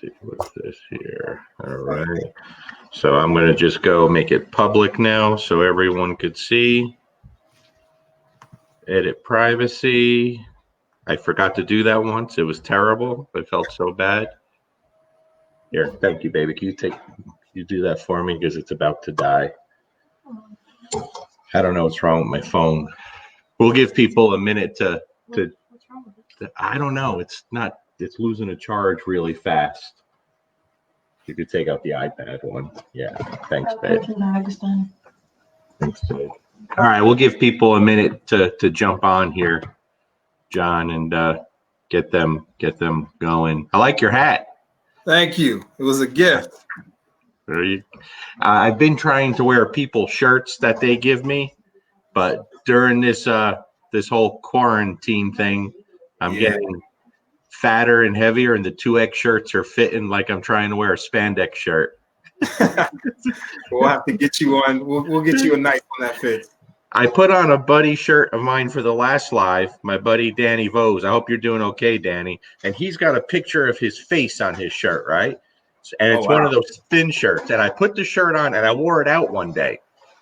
see what's this here. All right. So I'm going to just go make it public now so everyone could see. Edit privacy. I forgot to do that once. It was terrible. I felt so bad. Here, thank you, baby. Can you do that for me because it's about to die? I don't know what's wrong with my phone. We'll give people a minute to. What's wrong with it? I don't know. It's losing a charge really fast. You could take out the iPad one. Yeah. Thanks, babe. Thanks, babe. All right, we'll give people a minute to jump on here, John, and get them going. I like your hat. Thank you. It was a gift. I've been trying to wear people's shirts that they give me, but during this whole quarantine thing, I'm getting fatter and heavier, and the 2X shirts are fitting like I'm trying to wear a spandex shirt. We'll have to get you on. We'll get you a nice one that fits. I put on a buddy shirt of mine for the last live, my buddy Danny Vose. I hope you're doing okay, Danny. And he's got a picture of his face on his shirt, right? And it's one of those thin shirts. And I put the shirt on and I wore it out one day.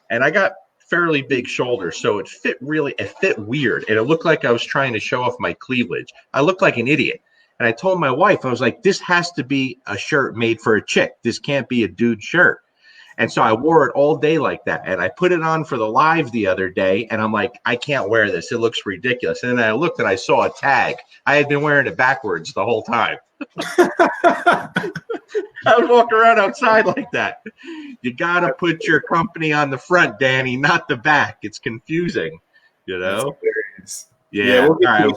And I got fairly big shoulders, so it fit weird. And it looked like I was trying to show off my cleavage. I looked like an idiot. And I told my wife, I was like, this has to be a shirt made for a chick. This can't be a dude shirt. And so I wore it all day like that. And I put it on for the live the other day. And I'm like, I can't wear this. It looks ridiculous. And then I looked and I saw a tag. I had been wearing it backwards the whole time. I was walking around outside like that. You got to put your company on the front, Danny, not the back. It's confusing, you know? Yeah. All right.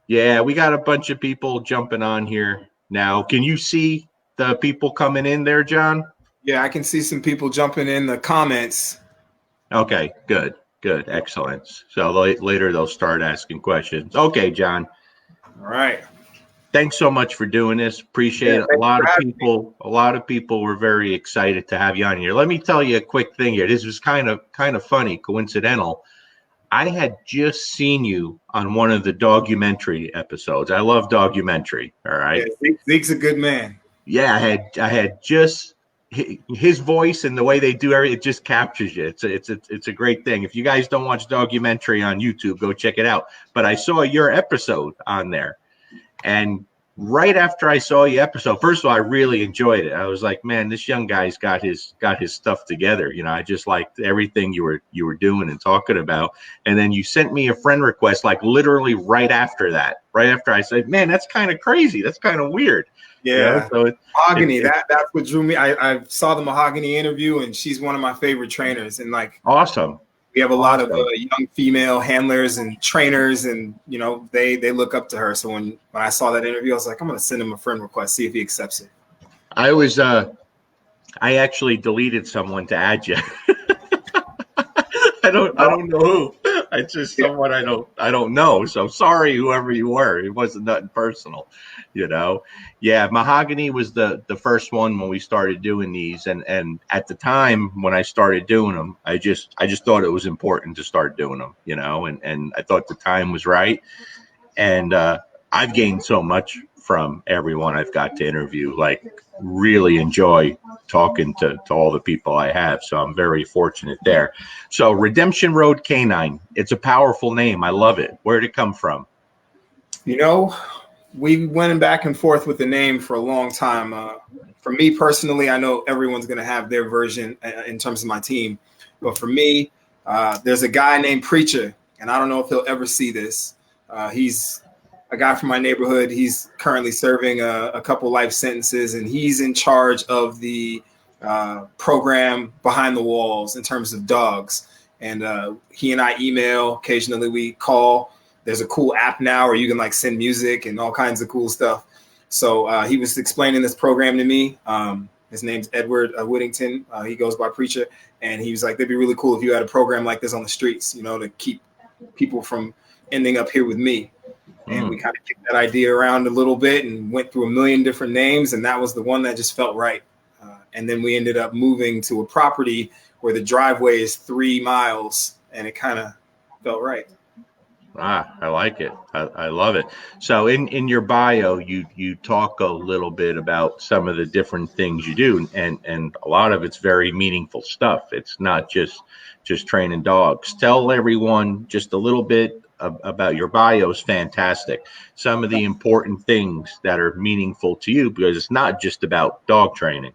Yeah, we got a bunch of people jumping on here now. Can you see the people coming in there, John? Yeah, I can see some people jumping in the comments. Okay, good, excellent. So later they'll start asking questions. Okay, John. All right. Thanks so much for doing this. Appreciate it. A lot of people were very excited to have you on here. Let me tell you a quick thing here. This was kind of funny, coincidental. I had just seen you on one of the documentary episodes. I love documentary. All right. Yeah, Zeke's a good man. Yeah, I had just his voice and the way they do everything, it just captures you. It's a great thing. If you guys don't watch documentary on YouTube, go check it out. But I saw your episode on there, and right after I saw your episode, first of all, I really enjoyed it. I was like, man, this young guy's got his stuff together. You know, I just liked everything you were doing and talking about. And then you sent me a friend request, like literally right after that. Right after I said, man, that's kind of crazy. That's kind of weird. Yeah. You know? So Mahogany, that's what drew me. I saw the Mahogany interview, and she's one of my favorite trainers. And like, awesome. We have a lot of young female handlers and trainers, and you know they look up to her. So when I saw that interview, I was like, I'm gonna send him a friend request, see if he accepts it. I actually deleted someone to add you. I don't know who. It's just someone I don't know. So sorry, whoever you were. It wasn't nothing personal, you know. Yeah, Mahogany was the first one when we started doing these, and at the time when I started doing them, I just thought it was important to start doing them, you know, and I thought the time was right, and I've gained so much from everyone I've got to interview. Like, really enjoy talking to all the people I have. So I'm very fortunate there. So Redemption Road Canine, it's a powerful name. I love it. Where'd it come from? You know, we went back and forth with the name for a long time. For me personally, I know everyone's going to have their version in terms of my team. But for me, there's a guy named Preacher, and I don't know if he'll ever see this. He's a guy from my neighborhood. He's currently serving a couple life sentences, and he's in charge of the program Behind the Walls in terms of dogs. And he and I email, occasionally we call. There's a cool app now where you can like send music and all kinds of cool stuff. So he was explaining this program to me. His name's Edward Whittington. He goes by Preacher. And he was like, it'd be really cool if you had a program like this on the streets, you know, to keep people from ending up here with me. And we kind of kicked that idea around a little bit and went through a million different names. And that was the one that just felt right. And then we ended up moving to a property where the driveway is 3 miles, and it kind of felt right. Ah, I like it. I love it. So in your bio, you talk a little bit about some of the different things you do, and a lot of it's very meaningful stuff. It's not just training dogs. Tell everyone just a little bit about your bio is fantastic. Some of the important things that are meaningful to you, because it's not just about dog training.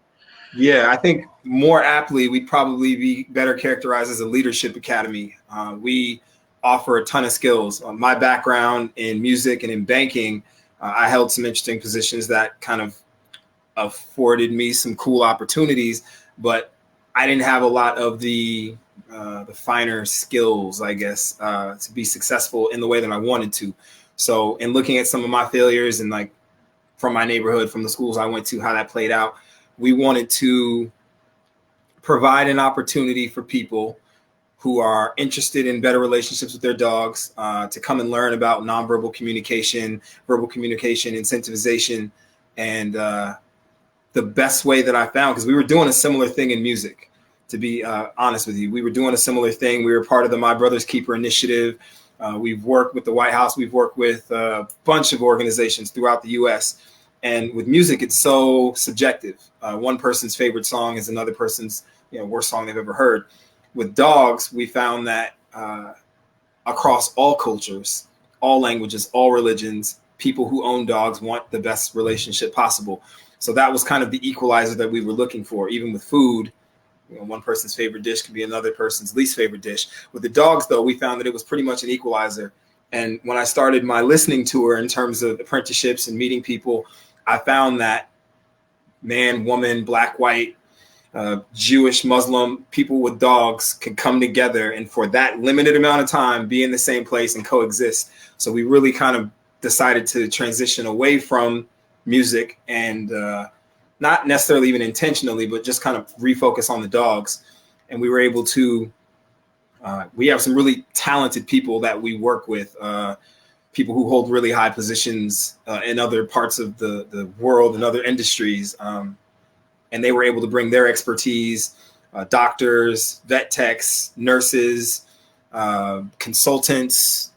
Yeah, I think more aptly, we'd probably be better characterized as a leadership academy. We offer a ton of skills. My background in music and in banking, I held some interesting positions that kind of afforded me some cool opportunities, but I didn't have a lot of the finer skills, I guess, to be successful in the way that I wanted to. So, in looking at some of my failures and like from my neighborhood, from the schools I went to, how that played out, we wanted to provide an opportunity for people who are interested in better relationships with their dogs to come and learn about nonverbal communication, verbal communication, incentivization, and the best way that I found, because we were doing a similar thing in music, to be honest with you. We were doing a similar thing. We were part of the My Brother's Keeper initiative. We've worked with the White House. We've worked with a bunch of organizations throughout the U.S., and with music, it's so subjective. One person's favorite song is another person's worst song they've ever heard. With dogs, we found that across all cultures, all languages, all religions, people who own dogs want the best relationship possible. So that was kind of the equalizer that we were looking for. Even with food, one person's favorite dish can be another person's least favorite dish. With the dogs, though, we found that it was pretty much an equalizer. And when I started my listening tour in terms of apprenticeships and meeting people, I found that man, woman, black, white, Jewish, Muslim, people with dogs could come together and for that limited amount of time be in the same place and coexist. So we really kind of decided to transition away from music and not necessarily even intentionally, but just kind of refocus on the dogs. And we were able to, we have some really talented people that we work with, people who hold really high positions in other parts of the world and other industries. And they were able to bring their expertise, doctors, vet techs, nurses, consultants,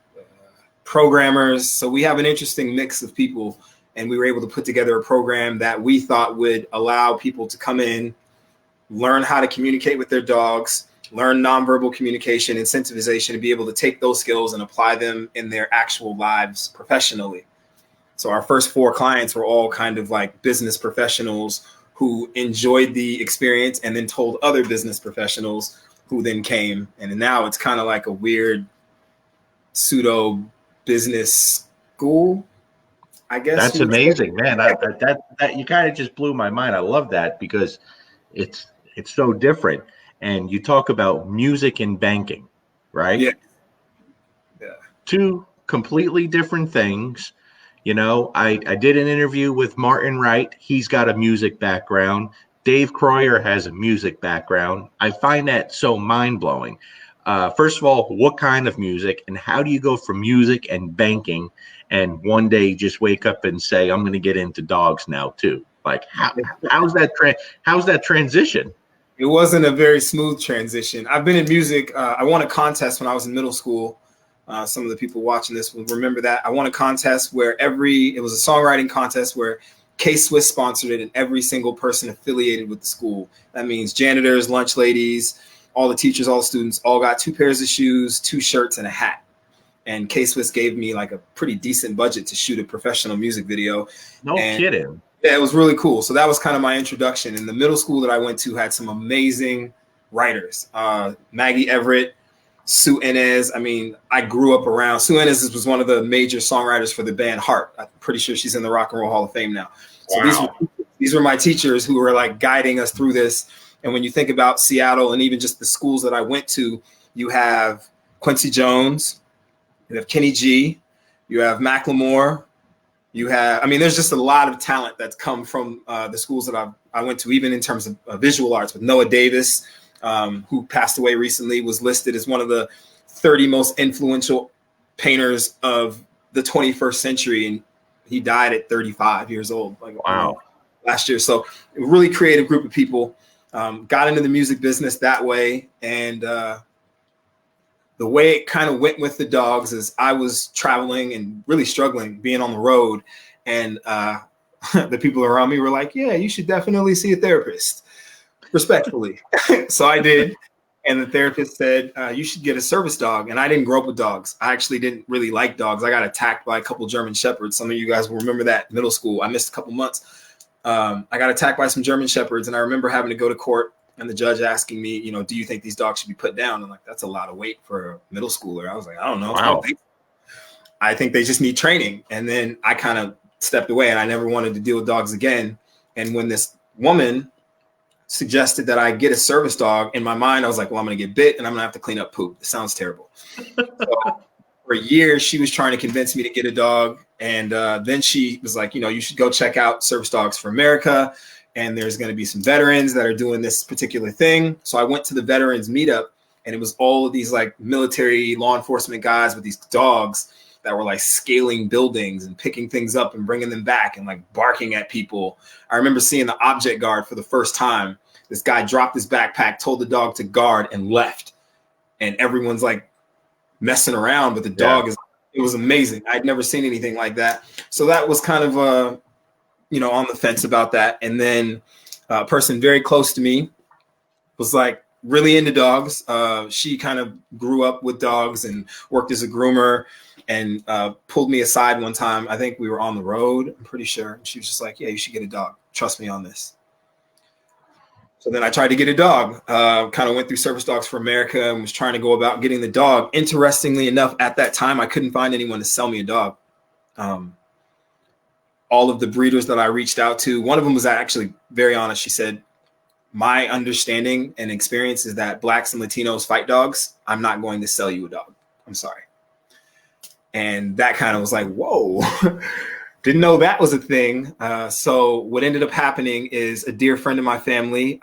programmers. So we have an interesting mix of people, and we were able to put together a program that we thought would allow people to come in, learn how to communicate with their dogs, learn nonverbal communication, incentivization, and be able to take those skills and apply them in their actual lives professionally. So our first 4 clients were all kind of like business professionals who enjoyed the experience and then told other business professionals who then came. And now it's kind of like a weird pseudo business school, I guess. That's amazing, man. That you kind of just blew my mind. I love that because it's so different. And you talk about music and banking, right? Yeah. 2 completely different things. I did an interview with Martin Wright. He's got a music background. Dave Croyer has a music background. I find that so mind-blowing. First of all, what kind of music, and how do you go from music and banking and one day just wake up and say, I'm going to get into dogs now too? Like, how's that transition? It wasn't a very smooth transition. I've been in music. I won a contest when I was in middle school. Some of the people watching this will remember that. I won a contest where it was a songwriting contest where K-Swiss sponsored it, and every single person affiliated with the school. That means janitors, lunch ladies, all the teachers, all the students, all got 2 pairs of shoes, 2 shirts, and a hat. And K-Swiss gave me like a pretty decent budget to shoot a professional music video. No kidding. Yeah, it was really cool. So that was kind of my introduction. And the middle school that I went to had some amazing writers. Maggie Everett, Sue Inez. I mean, I grew up around Sue Inez was one of the major songwriters for the band Heart. I'm pretty sure she's in the Rock and Roll Hall of Fame now. So wow. these were my teachers who were like guiding us through this. And when you think about Seattle and even just the schools that I went to, you have Quincy Jones, you have Kenny G, you have Macklemore, there's just a lot of talent that's come from the schools that I went to, even in terms of visual arts, with Noah Davis, who passed away recently, was listed as one of the 30 most influential painters of the 21st century. And he died at 35 years old. Wow. Last year. So a really creative group of people got into the music business that way. And the the way it kind of went with the dogs is I was traveling and really struggling being on the road. And the people around me were like, yeah, you should definitely see a therapist, respectfully. So I did. And the therapist said, you should get a service dog. And I didn't grow up with dogs. I actually didn't really like dogs. I got attacked by a couple German Shepherds. Some of you guys will remember that middle school. I missed a couple months. I got attacked by some German Shepherds. And I remember having to go to court and the judge asking me, you know, do you think these dogs should be put down? I'm like, that's a lot of weight for a middle schooler. I was like, I don't know. Wow. I think they just need training. And then I kind of stepped away and I never wanted to deal with dogs again. And when this woman suggested that I get a service dog, in my mind, I was like, well, I'm going to get bit and I'm going to have to clean up poop. It sounds terrible. So for years, she was trying to convince me to get a dog. And then she was like, you know, you should go check out Service Dogs for America. And there's going to be some veterans that are doing this particular thing. So I went to the veterans meetup and it was all of these like military law enforcement guys with these dogs that were like scaling buildings and picking things up and bringing them back and like barking at people. I remember seeing the object guard for the first time. This guy dropped his backpack, told the dog to guard and left. And everyone's like messing around, but the dog it was amazing. I'd never seen anything like that. So that was kind of you know, on the fence about that. And then a person very close to me was like really into dogs. She kind of grew up with dogs and worked as a groomer and pulled me aside one time. I think we were on the road, I'm pretty sure. She was just like, yeah, you should get a dog. Trust me on this. So then I tried to get a dog, kind of went through Service Dogs for America and was trying to go about getting the dog. Interestingly enough, at that time, I couldn't find anyone to sell me a dog. All of the breeders that I reached out to, one of them was actually very honest. She said, my understanding and experience is that Blacks and Latinos fight dogs. I'm not going to sell you a dog. I'm sorry. And that kind of was like, whoa, didn't know that was a thing. So what ended up happening is a dear friend of my family,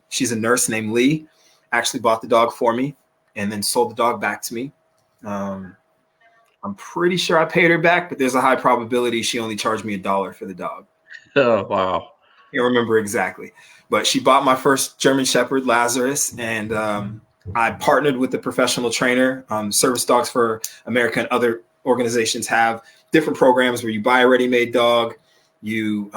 she's a nurse named Lee, actually bought the dog for me and then sold the dog back to me. I'm pretty sure I paid her back, but there's a high probability she only charged me $1 for the dog. Oh, wow. I can't remember exactly. But she bought my first German Shepherd, Lazarus, and I partnered with the professional trainer. Service Dogs for America and other organizations have different programs where you buy a ready-made dog, you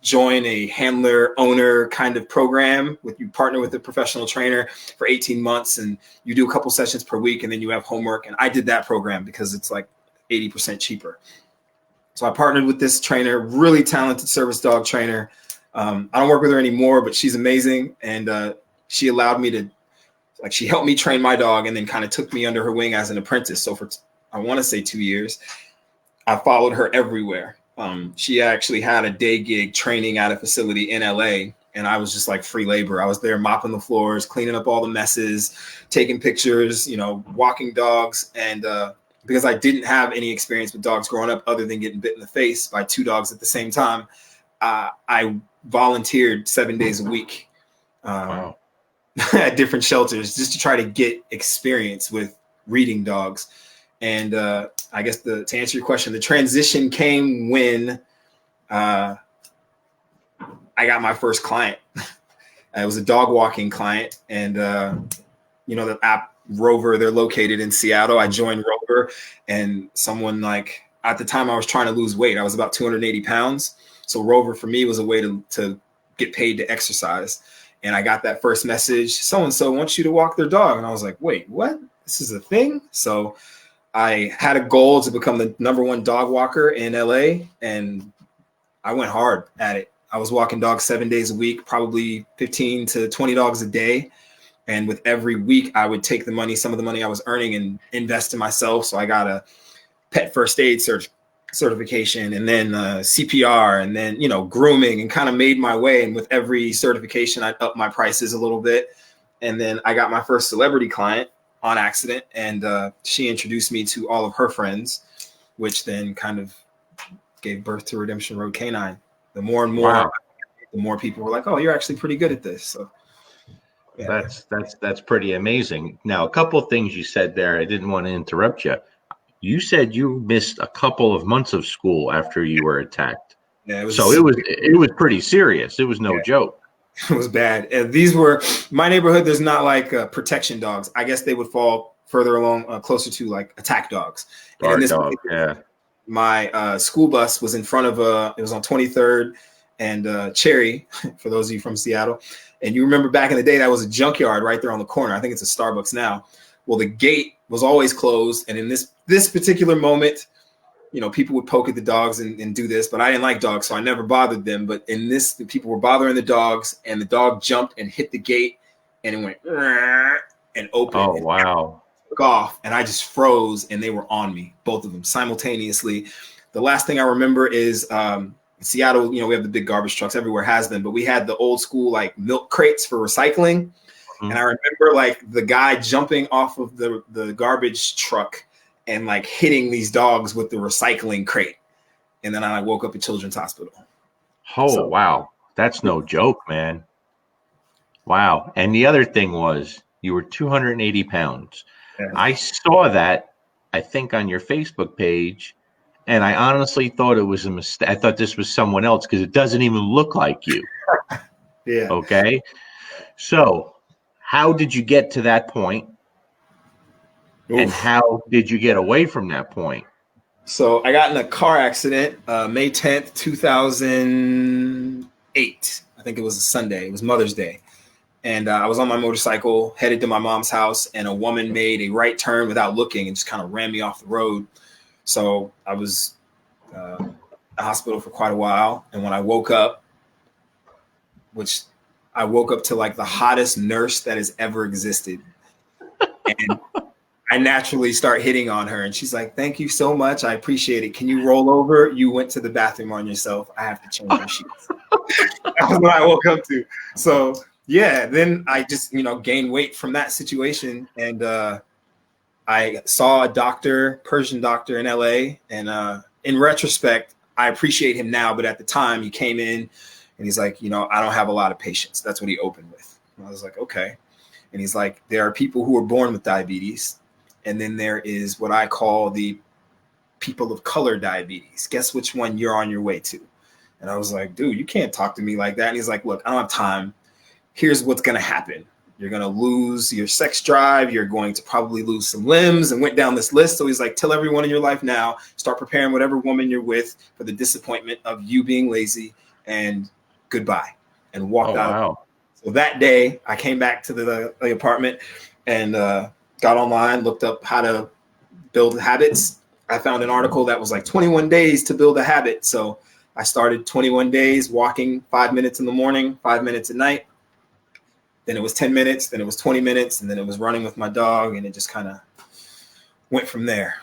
join a handler owner kind of program with you partner with a professional trainer for 18 months and you do a couple sessions per week and then you have homework. And I did that program because it's like 80% cheaper. So I partnered with this trainer, really talented service dog trainer. I don't work with her anymore, but she's amazing. And she allowed me to, like, she helped me train my dog and then kind of took me under her wing as an apprentice. So for, I want to say 2 years, I followed her everywhere. She actually had a day gig training at a facility in LA, and I was just like free labor. I was there mopping the floors, cleaning up all the messes, taking pictures, you know, walking dogs. And because I didn't have any experience with dogs growing up other than getting bit in the face by 2 dogs at the same time, I volunteered 7 days a week at different shelters just to try to get experience with reading dogs. And I guess to answer your question, the transition came when I got my first client. It was a dog walking client. And, you know, the app Rover, they're located in Seattle. I joined Rover and someone like, at the time I was trying to lose weight. I was about 280 pounds. So Rover for me was a way to get paid to exercise. And I got that first message, so-and-so wants you to walk their dog. And I was like, wait, what? This is a thing? So I had a goal to become the #1 dog walker in LA, and I went hard at it. I was walking dogs 7 days a week, probably 15 to 20 dogs a day. And with every week, I would take the money, some of the money I was earning, and invest in myself. So I got a pet first aid certification, and then CPR, and then, you know, grooming, and kind of made my way. And with every certification, I'd up my prices a little bit. And then I got my first celebrity client on accident, and she introduced me to all of her friends, which then kind of gave birth to Redemption Road Canine. The more and more, the more people were like, "Oh, you're actually pretty good at this." So yeah. That's pretty amazing. Now, a couple of things you said there, I didn't want to interrupt you. You said you missed a couple of months of school after you were attacked. Yeah, it was pretty serious. It was no joke. It was bad. And these were my neighborhood. There's not like protection dogs. I guess they would fall further along, closer to like attack dogs. And in Guard this, dog, yeah. my school bus was in front of it was on 23rd and Cherry, for those of you from Seattle. And you remember back in the day, that was a junkyard right there on the corner. I think it's a Starbucks now. Well, the gate was always closed. And in this particular moment, you know, people would poke at the dogs and do this, but I didn't like dogs, so I never bothered them. But in this, the people were bothering the dogs, and the dog jumped and hit the gate, and it went and opened. Oh, and wow. took off, and I just froze, and they were on me, both of them simultaneously. The last thing I remember is in Seattle, you know, we have the big garbage trucks, everywhere has them, but we had the old school like milk crates for recycling. Mm-hmm. And I remember like the guy jumping off of the garbage truck and like hitting these dogs with the recycling crate. And then I woke up at Children's Hospital. Oh, wow. That's no joke, man. Wow. And the other thing was you were 280 pounds. Yeah. I saw that, I think, on your Facebook page, and I honestly thought it was a mistake. I thought this was someone else because it doesn't even look like you. Yeah. Okay. So how did you get to that point? Oof. And how did you get away from that point? So I got in a car accident May 10th, 2008. I think it was a Sunday. It was Mother's Day. And I was on my motorcycle headed to my mom's house, and a woman made a right turn without looking and just kind of ran me off the road. So I was in the hospital for quite a while. And when I woke up, which I woke up to like the hottest nurse that has ever existed. And I naturally start hitting on her, and she's like, "Thank you so much. I appreciate it. Can you roll over? You went to the bathroom on yourself. I have to change your sheets." That was what I woke up to. So yeah, then I just, you know, gained weight from that situation. And I saw a doctor, Persian doctor in LA. And in retrospect, I appreciate him now. But at the time, he came in and he's like, "You know, I don't have a lot of patience." That's what he opened with. And I was like, okay. And he's like, "There are people who are born with diabetes. And then there is what I call the people of color diabetes. Guess which one you're on your way to?" And I was like, "Dude, you can't talk to me like that." And he's like, "Look, I don't have time. Here's what's going to happen. You're going to lose your sex drive. You're going to probably lose some limbs," and went down this list. So he's like, "Tell everyone in your life now, start preparing whatever woman you're with for the disappointment of you being lazy, and goodbye," and walked out. Wow. So that day I came back to the apartment and got online, looked up how to build habits. I found an article that was like 21 days to build a habit. So I started 21 days walking 5 minutes in the morning, 5 minutes at night. Then it was 10 minutes, then it was 20 minutes, and then it was running with my dog, and it just kind of went from there.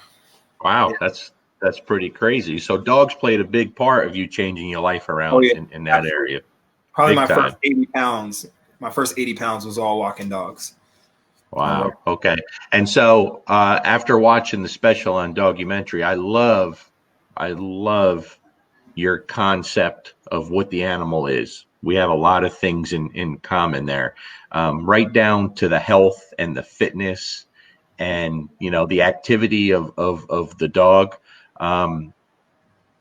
Wow, yeah. That's pretty crazy. So dogs played a big part of you changing your life around in that area. Probably my first 80 pounds. My first 80 pounds was all walking dogs. Wow. Okay. And so after watching the special on Dogumentary, I love your concept of what the animal is. We have a lot of things in common there, right down to the health and the fitness and, you know, the activity of the dog.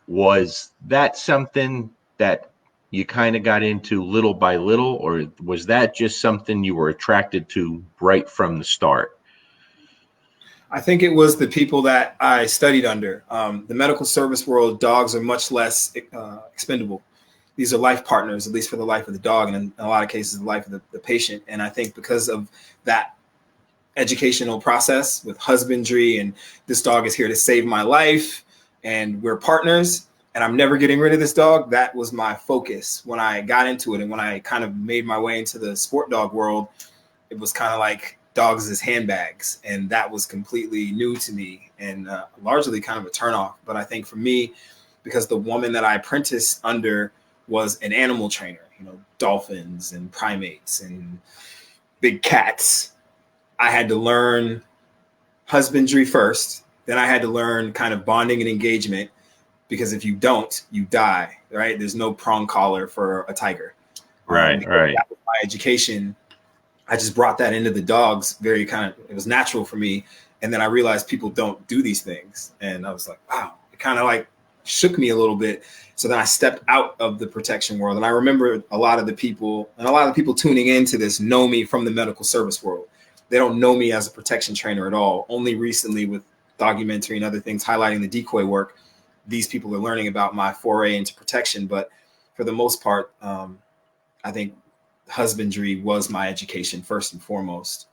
Was that something that you kind of got into little by little, or was that just something you were attracted to right from the start? I think it was the people that I studied under. The medical service world, dogs are much less expendable. These are life partners, at least for the life of the dog, and in a lot of cases, the life of the patient. And I think because of that educational process with husbandry, and this dog is here to save my life, and we're partners, and I'm never getting rid of this dog, that was my focus when I got into it. And when I kind of made my way into the sport dog world, it was kind of like dogs as handbags. And that was completely new to me and largely kind of a turnoff. But I think for me, because the woman that I apprenticed under was an animal trainer, you know, dolphins and primates and big cats, I had to learn husbandry first. Then I had to learn kind of bonding and engagement, because if you don't, you die, right? There's no prong collar for a tiger. Right. That was my education. I just brought that into the dogs it was natural for me. And then I realized people don't do these things. And I was like, wow, it kind of like shook me a little bit. So then I stepped out of the protection world. And I remember a lot of the people tuning into this know me from the medical service world. they don't know me as a protection trainer at all. Only recently with documentary and other things highlighting the decoy work, these people are learning about my foray into protection. But for the most part, I think husbandry was my education first and foremost.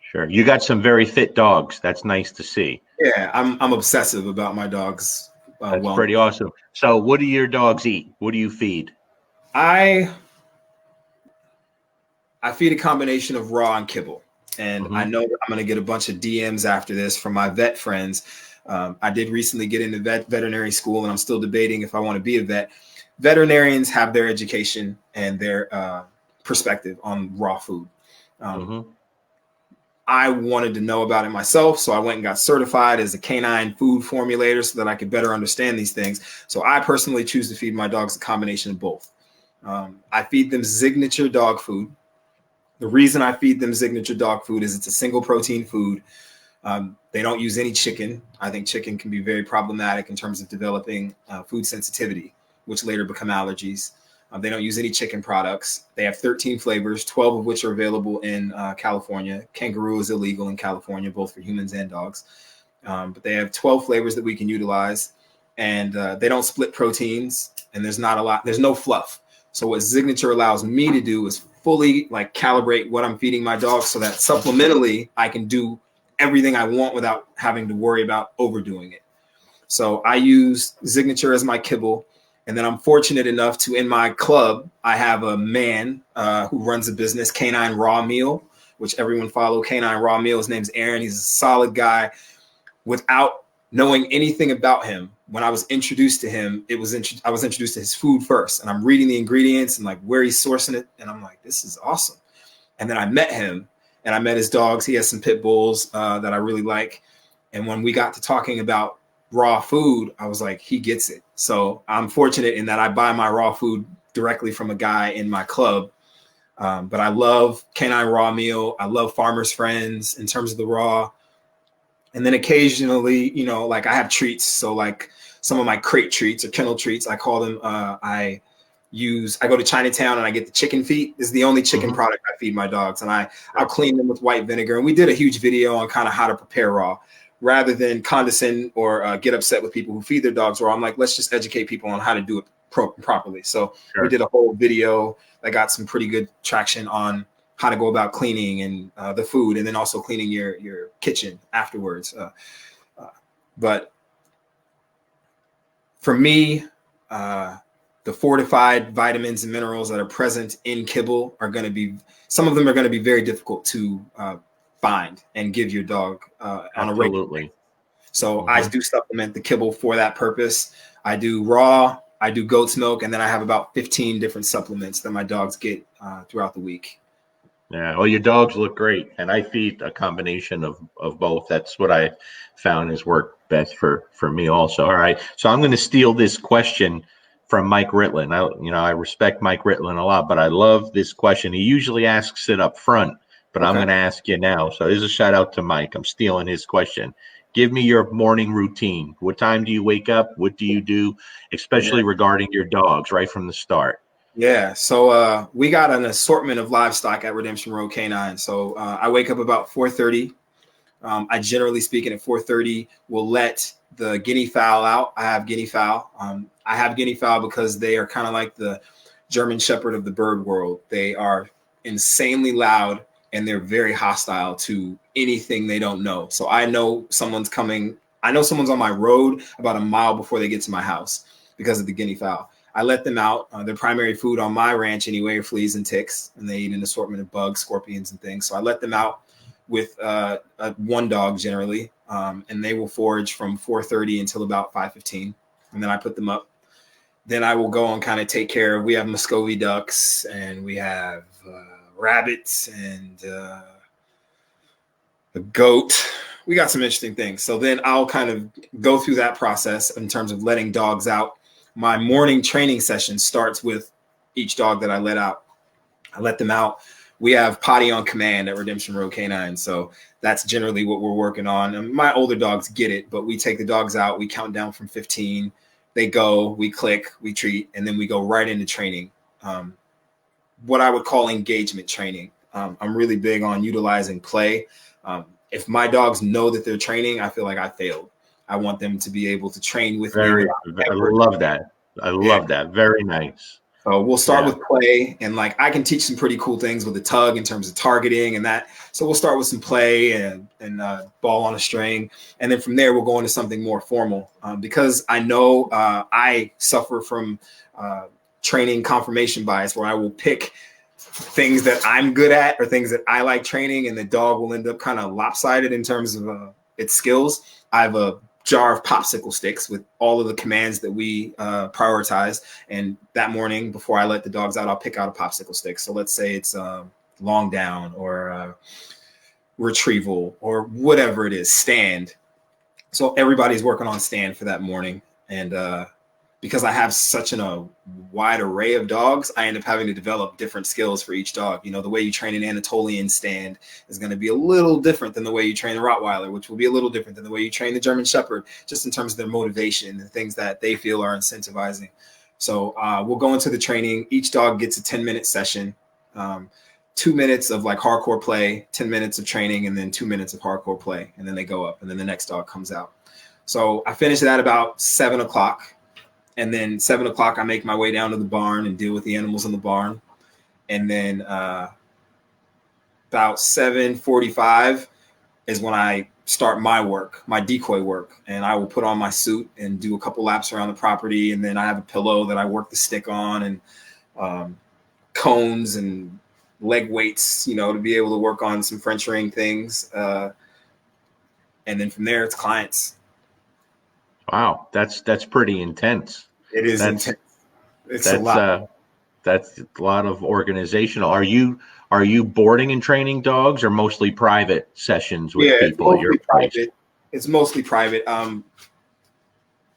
Sure. You got some very fit dogs. That's nice to see. Yeah, I'm obsessive about my dogs. That's pretty awesome. So what do your dogs eat? What do you feed? I feed a combination of raw and kibble. And I know that I'm going to get a bunch of DMs after this from my vet friends. I did recently get into veterinary school, and I'm still debating if I want to be a vet. Veterinarians have their education and their perspective on raw food. I wanted to know about it myself, so I went and got certified as a canine food formulator so that I could better understand these things. So I personally choose to feed my dogs a combination of both. I feed them signature dog food. The reason I feed them signature dog food is it's a single protein food. They don't use any chicken. I think chicken can be very problematic in terms of developing food sensitivity, which later become allergies. They don't use any chicken products. They have 13 flavors, 12 of which are available in California. Kangaroo is illegal in California, both for humans and dogs. But they have 12 flavors that we can utilize. And they don't split proteins. And there's no fluff. So what Signature allows me to do is fully like calibrate what I'm feeding my dogs so that supplementally I can do everything I want without having to worry about overdoing it. So I use Signature as my kibble. And then I'm fortunate enough to, in my club, I have a man who runs a business, Canine Raw Meal, which everyone follow. Canine Raw Meal. His name's Aaron. He's a solid guy. Without knowing anything about him, when I was introduced to him, I was introduced to his food first. And I'm reading the ingredients and like where he's sourcing it. And I'm like, this is awesome. And then I met him and I met his dogs. He has some pit bulls that I really like. And when we got to talking about raw food, I was like, he gets it. So I'm fortunate in that I buy my raw food directly from a guy in my club. But I love Canine Raw Meal. I love Farmer's Friends in terms of the raw. And then occasionally, you know, like I have treats. So like some of my crate treats or kennel treats, I call them, I go to Chinatown and I get the chicken feet. This is the only chicken product I feed my dogs. And I'll clean them with white vinegar. And we did a huge video on kind of how to prepare raw. Rather than condescend or get upset with people who feed their dogs raw, I'm like, let's just educate people on how to do it properly. So we did a whole video that got some pretty good traction on how to go about cleaning and the food, and then also cleaning your kitchen afterwards. But for me, the fortified vitamins and minerals that are present in kibble are going to be, some of them are going to be very difficult to find and give your dog on a regular basis. So I do supplement the kibble for that purpose. I do raw, I do goat's milk, and then I have about 15 different supplements that my dogs get throughout the week. Yeah, well, your dogs look great, and I feed a combination of both. That's what I found has worked best for me also. All right, so I'm going to steal this question from Mike Ritlin. I respect Mike Ritlin a lot, but I love this question. He usually asks it up front, but I'm going to ask you now. So there's a shout out to Mike. I'm stealing his question. Give me your morning routine. What time do you wake up? What do you do, especially regarding your dogs right from the start? Yeah. So we got an assortment of livestock at Redemption Road Canine. So I wake up about 4:30. I generally speaking at 4:30 will let the guinea fowl out. I have guinea fowl. I have guinea fowl because they are kind of like the German Shepherd of the bird world. They are insanely loud and they're very hostile to anything they don't know. So I know someone's coming. I know someone's on my road about a mile before they get to my house because of the guinea fowl. I let them out. Their primary food on my ranch anyway are fleas and ticks, and they eat an assortment of bugs, scorpions, and things. So I let them out with one dog generally, and they will forage from 4:30 until about 5:15, and then I put them up. Then I will go and kind of take care of, we have Muscovy ducks, and we have rabbits, and a goat. We got some interesting things. So then I'll kind of go through that process in terms of letting dogs out. My morning training session starts with each dog that I let out. I let them out. We have potty on command at Redemption Road Canine. So that's generally what we're working on. And my older dogs get it, but we take the dogs out. We count down from 15. They go, we click, we treat, and then we go right into training. What I would call engagement training. I'm really big on utilizing play. If my dogs know that they're training, I feel like I failed. I want them to be able to train with me. I love that. I love that. Very nice. So we'll start with play, and like I can teach some pretty cool things with the tug in terms of targeting and that. So we'll start with some play and ball on a string, and then from there we'll go into something more formal because I know I suffer from training confirmation bias, where I will pick things that I'm good at or things that I like training, and the dog will end up kind of lopsided in terms of its skills. I have a jar of popsicle sticks with all of the commands that we prioritize. And that morning, before I let the dogs out, I'll pick out a popsicle stick. So let's say it's long down or retrieval or whatever it is, stand. So everybody's working on stand for that morning. And because I have such a wide array of dogs, I end up having to develop different skills for each dog. You know, the way you train an Anatolian stand is going to be a little different than the way you train a Rottweiler, which will be a little different than the way you train the German Shepherd, just in terms of their motivation and things that they feel are incentivizing. So we'll go into the training. Each dog gets a 10-minute session, 2 minutes of like hardcore play, 10 minutes of training, and then 2 minutes of hardcore play. And then they go up, and then the next dog comes out. So I finish that about 7 o'clock. And then 7 o'clock, I make my way down to the barn and deal with the animals in the barn. And then about 7:45 is when I start my work, my decoy work. And I will put on my suit and do a couple laps around the property. And then I have a pillow that I work the stick on, and cones and leg weights, you know, to be able to work on some French ring things. And then from there, it's clients. Wow, that's pretty intense. It is intense. It's a lot. That's a lot of organizational. Are you boarding and training dogs, or mostly private sessions with people at your place? It's mostly private.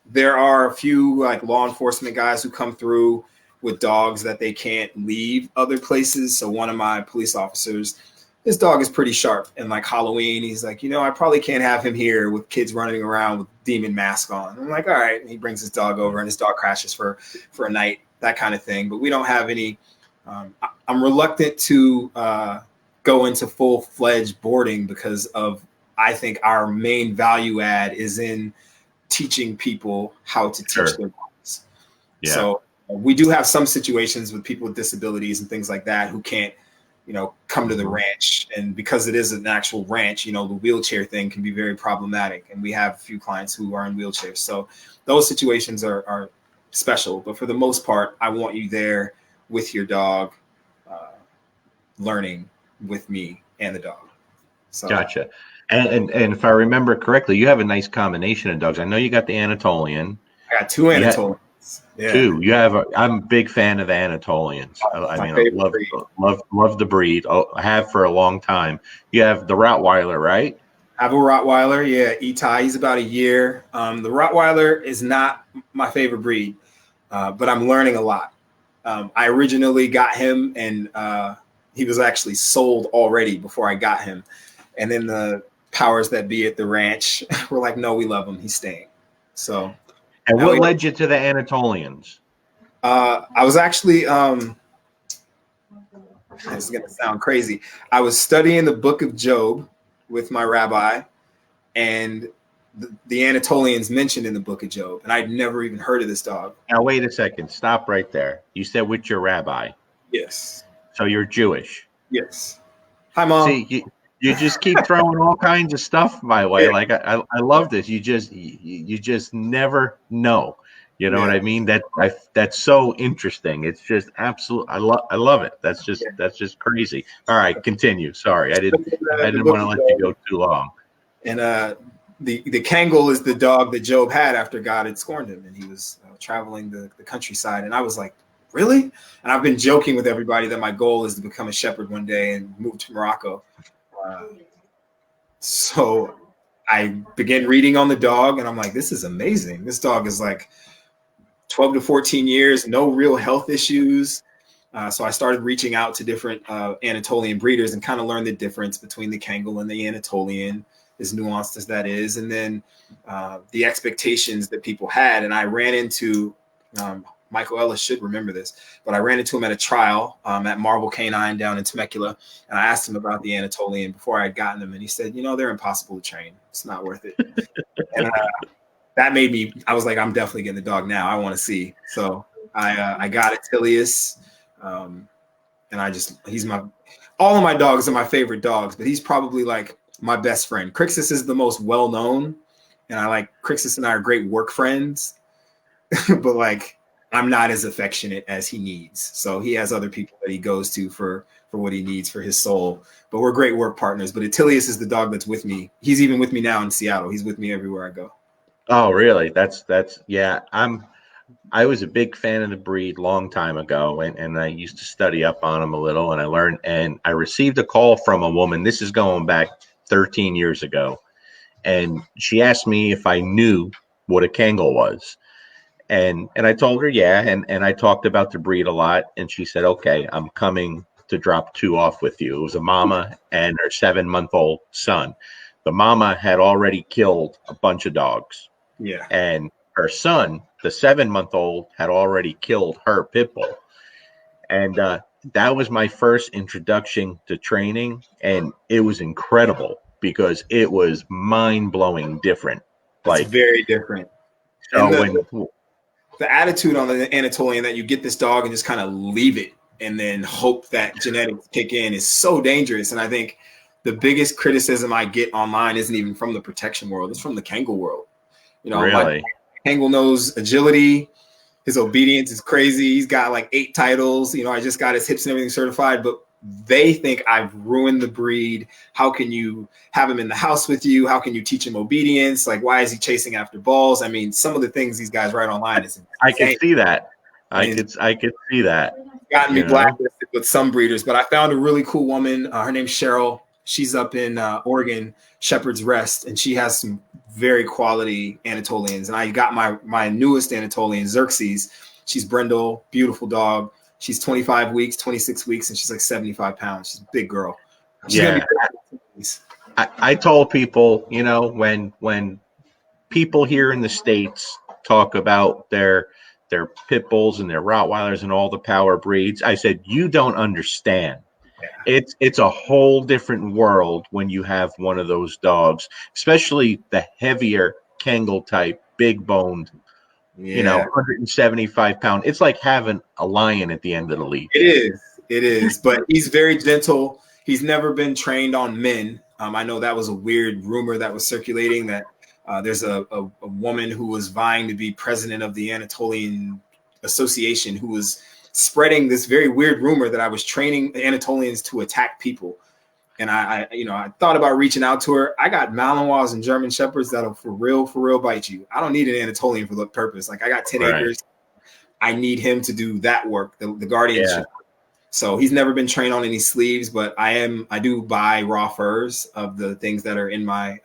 There are a few like law enforcement guys who come through with dogs that they can't leave other places. So one of my police officers, his dog is pretty sharp, and like Halloween, he's like, you know, I probably can't have him here with kids running around with demon mask on. I'm like, all right. And he brings his dog over, and his dog crashes for a night, that kind of thing. But we don't have any. I'm reluctant to go into full-fledged boarding because of, I think our main value add is in teaching people how to teach their dogs. Yeah. So we do have some situations with people with disabilities and things like that who can't, you know, come to the ranch. And because it is an actual ranch, you know, the wheelchair thing can be very problematic. And we have a few clients who are in wheelchairs. So those situations are special. But for the most part, I want you there with your dog, learning with me and the dog. So, gotcha. And if I remember correctly, you have a nice combination of dogs. I know you got the Anatolian. I got two Anatolians. Two. You have. I'm a big fan of Anatolians. I love the breed. I have for a long time. You have the Rottweiler, right? I have a Rottweiler. Yeah, Itai. He's about a year. The Rottweiler is not my favorite breed, but I'm learning a lot. I originally got him, and he was actually sold already before I got him. And then the powers that be at the ranch were like, "No, we love him. He's staying." So. And what led you to the Anatolians? I was actually, this is going to sound crazy. I was studying the book of Job with my rabbi, and the Anatolians mentioned in the book of Job, and I'd never even heard of this dog. Now, wait a second. Stop right there. You said with your rabbi. Yes. So you're Jewish. Yes. Hi, Mom. See, you just keep throwing all kinds of stuff my way. Yeah. Like I love this. You just never know. You know what I mean? That's so interesting. It's just absolute. I love it. That's just crazy. All right, continue. Sorry, I didn't want to let you go too long. And the Kangol is the dog that Job had after God had scorned him, and he was traveling the countryside. And I was like, really? And I've been joking with everybody that my goal is to become a shepherd one day and move to Morocco. So I began reading on the dog, and I'm like, this is amazing. This dog is like 12 to 14 years, no real health issues. So I started reaching out to different Anatolian breeders and kind of learned the difference between the Kangol and the Anatolian, as nuanced as that is. And then the expectations that people had. And I ran into Michael Ellis should remember this, but I ran into him at a trial at Marble Canine down in Temecula, and I asked him about the Anatolian before I had gotten them, and he said, they're impossible to train. It's not worth it. And that made me, I was like, I'm definitely getting the dog now. I want to see. So I got Attilius, and all of my dogs are my favorite dogs, but he's probably like my best friend. Crixus is the most well-known, and Crixus and I are great work friends, but like, I'm not as affectionate as he needs. So he has other people that he goes to for what he needs for his soul, but we're great work partners. But Attilius is the dog that's with me. He's even with me now in Seattle. He's with me everywhere I go. Oh, really? That's yeah. I was a big fan of the breed long time ago, and I used to study up on him a little, and I learned, and I received a call from a woman. This is going back 13 years ago. And she asked me if I knew what a Kangal was. And I told her, yeah. And I talked about the breed a lot. And she said, okay, I'm coming to drop 2 off with you. It was a mama and her 7-month-old son. The mama had already killed a bunch of dogs. Yeah. And her son, the 7-month-old, had already killed her pit bull. And that was my first introduction to training. And it was incredible because it was mind-blowing different. It's very different. So the attitude on the Anatolian that you get this dog and just kind of leave it and then hope that genetics kick in is so dangerous. And I think the biggest criticism I get online isn't even from the protection world. It's from the Kangal world. Really? Kangal knows agility. His obedience is crazy. He's got like 8 titles. I just got his hips and everything certified, but they think I've ruined the breed. How can you have him in the house with you? How can you teach him obedience? Like, why is he chasing after balls? I mean, some of the things these guys write online is insane. I can see that. I could see that. Gotten me blacklisted with some breeders, but I found a really cool woman. Her name's Cheryl. She's up in Oregon, Shepherd's Rest, and she has some very quality Anatolians. And I got my newest Anatolian, Xerxes. She's Brindle, beautiful dog. She's 25 weeks, 26 weeks, and she's like 75 pounds. She's a big girl. I told people, when people here in the States talk about their pit bulls and their Rottweilers and all the power breeds, I said, you don't understand. It's a whole different world when you have one of those dogs, especially the heavier Kangal type, big boned. 175 pound. It's like having a lion at the end of the leash. It is. But he's very gentle. He's never been trained on men. I know that was a weird rumor that was circulating that there's a woman who was vying to be president of the Anatolian Association who was spreading this very weird rumor that I was training Anatolians to attack people. And I thought about reaching out to her. I got Malinois and German Shepherds that'll for real bite you. I don't need an Anatolian for that purpose. Like I got 10 acres. I need him to do that work, the guardianship. Yeah. So he's never been trained on any sleeves, but I do buy raw furs of the things that are in my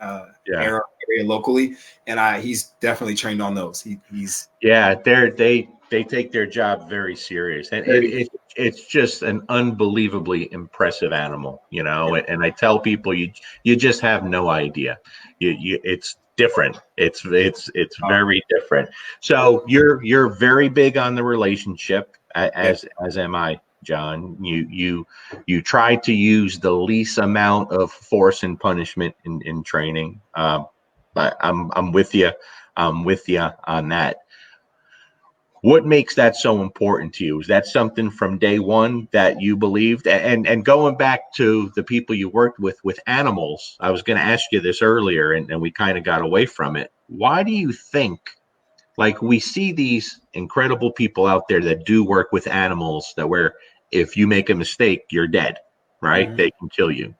area locally, and he's definitely trained on those. They take their job very serious, and it's just an unbelievably impressive animal, And I tell people, you just have no idea. It's different. It's very different. So you're very big on the relationship, as am I, John. You try to use the least amount of force and punishment in training. I'm with you. I'm with you on that. What makes that so important to you? Is that something from day one that you believed? And going back to the people you worked with animals, I was going to ask you this earlier, and we kind of got away from it. Why do you think, like, we see these incredible people out there that do work with animals that where if you make a mistake, you're dead, right? Mm-hmm. They can kill you.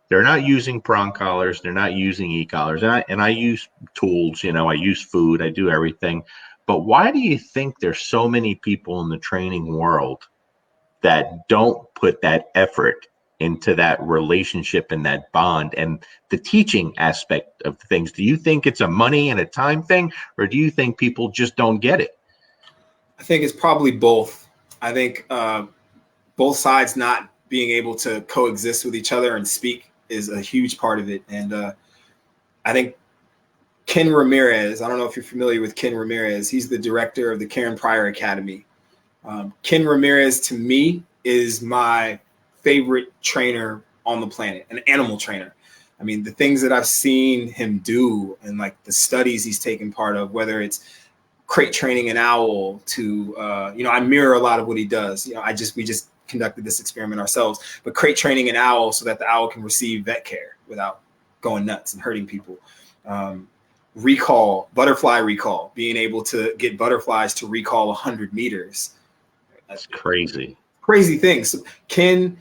They're not using prong collars. They're not using e-collars. And I use tools, I use food. I do everything. But why do you think there's so many people in the training world that don't put that effort into that relationship and that bond and the teaching aspect of things? Do you think it's a money and a time thing, or do you think people just don't get it? I think it's probably both. I think both sides not being able to coexist with each other and speak is a huge part of it. And I think Ken Ramirez. I don't know if you're familiar with Ken Ramirez. He's the director of the Karen Pryor Academy. Ken Ramirez, to me, is my favorite trainer on the planet, an animal trainer. I mean, the things that I've seen him do and like the studies he's taken part of, whether it's crate training an owl to, I mirror a lot of what he does. We just conducted this experiment ourselves, but crate training an owl so that the owl can receive vet care without going nuts and hurting people. Butterfly recall, being able to get butterflies to recall 100 meters. That's crazy. Crazy things. So Ken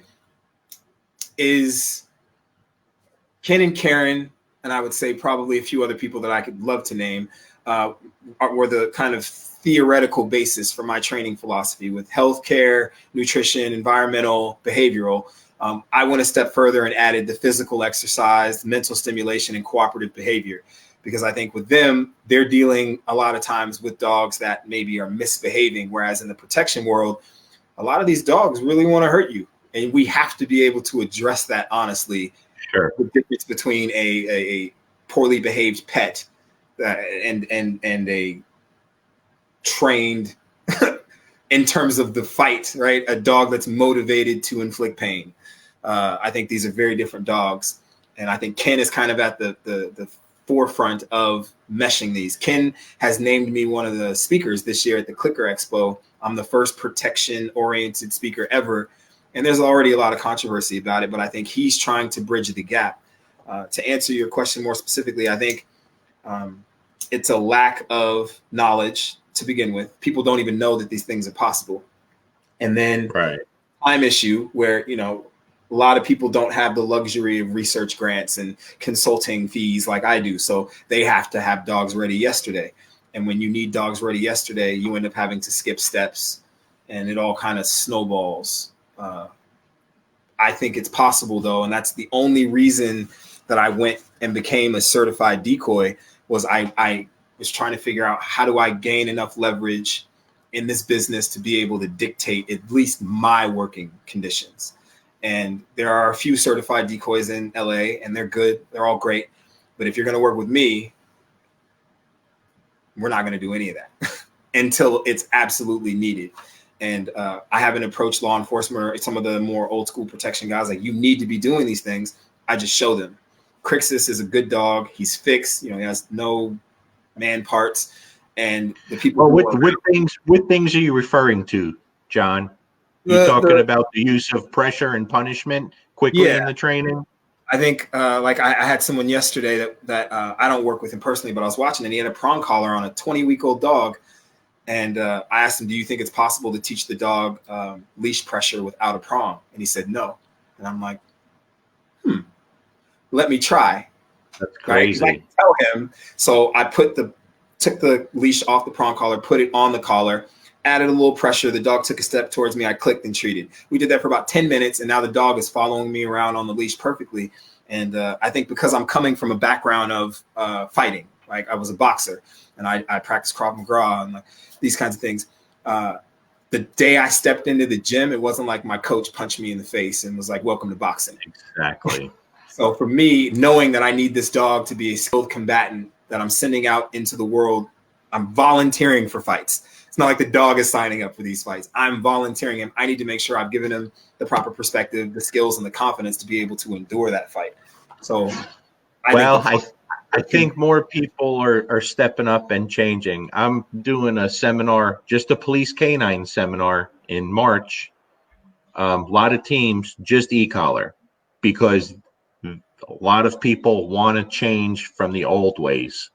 and Karen, and I would say probably a few other people that I could love to name, were the kind of theoretical basis for my training philosophy with healthcare, nutrition, environmental, behavioral. I went a step further and added the physical exercise, mental stimulation, and cooperative behavior. Because I think with them, they're dealing a lot of times with dogs that maybe are misbehaving, whereas in the protection world, a lot of these dogs really want to hurt you. And we have to be able to address that honestly. Sure. The difference between a poorly behaved pet and a trained in terms of the fight, right? A dog that's motivated to inflict pain. I think these are very different dogs. And I think Ken is kind of at the forefront of meshing these. Ken has named me one of the speakers this year at the Clicker Expo. I'm the first protection-oriented speaker ever. And there's already a lot of controversy about it, but I think he's trying to bridge the gap. To answer your question more specifically, I think it's a lack of knowledge to begin with. People don't even know that these things are possible. And then time issue where, a lot of people don't have the luxury of research grants and consulting fees like I do. So they have to have dogs ready yesterday. And when you need dogs ready yesterday, you end up having to skip steps and it all kind of snowballs. I think it's possible though. And that's the only reason that I went and became a certified decoy was I was trying to figure out how do I gain enough leverage in this business to be able to dictate at least my working conditions. And there are a few certified decoys in LA and they're good. They're all great. But if you're going to work with me, we're not going to do any of that until it's absolutely needed. And I haven't approached law enforcement or some of the more old school protection guys like, you need to be doing these things. I just show them. Crixus is a good dog. He's fixed. He has no man parts. And the people. Well, what things are you referring to, John? You talking about the use of pressure and punishment quickly in the training? I think I had someone yesterday that I don't work with him personally, but I was watching and he had a prong collar on a 20-week-old dog. And I asked him, do you think it's possible to teach the dog leash pressure without a prong? And he said, no. And I'm like, let me try. That's crazy. I tell him. So I took the leash off the prong collar, put it on the collar, added a little pressure. The dog took a step towards me. I clicked and treated. We did that for about 10 minutes. And now the dog is following me around on the leash perfectly. And I think because I'm coming from a background of fighting, like I was a boxer and I practiced Krav Maga and these kinds of things. The day I stepped into the gym, it wasn't like my coach punched me in the face and was like, welcome to boxing. Exactly. So for me, knowing that I need this dog to be a skilled combatant that I'm sending out into the world, I'm volunteering for fights. It's not like the dog is signing up for these fights. I'm volunteering him. I need to make sure I've given him the proper perspective, the skills, and the confidence to be able to endure that fight. So, I think more people are stepping up and changing. I'm doing a seminar, just a police canine seminar in March. A lot of teams just e-collar because a lot of people want to change from the old ways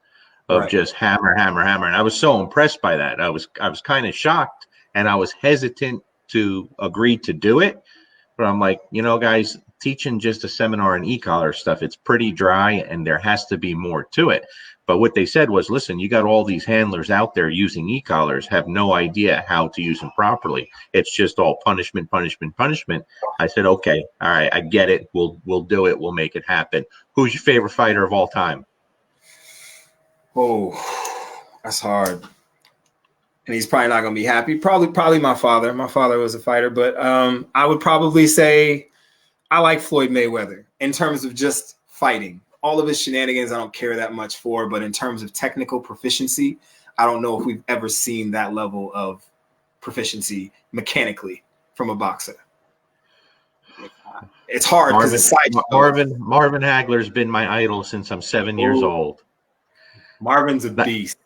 of just hammer. And I was so impressed by that. I was kind of shocked and I was hesitant to agree to do it. But I'm like, guys, teaching just a seminar and e-collar stuff, it's pretty dry and there has to be more to it. But what they said was, listen, you got all these handlers out there using e-collars, have no idea how to use them properly. It's just all punishment. I said, okay, all right, I get it. We'll do it. We'll make it happen. Who's your favorite fighter of all time? Oh, that's hard. And he's probably not going to be happy. Probably my father. My father was a fighter, but I would probably say I like Floyd Mayweather in terms of just fighting. all of his shenanigans, I don't care that much for. But in terms of technical proficiency, I don't know if we've ever seen that level of proficiency mechanically from a boxer. It's hard because it's Marvin Hagler's been my idol since I'm 7 years old. Marvin's a beast.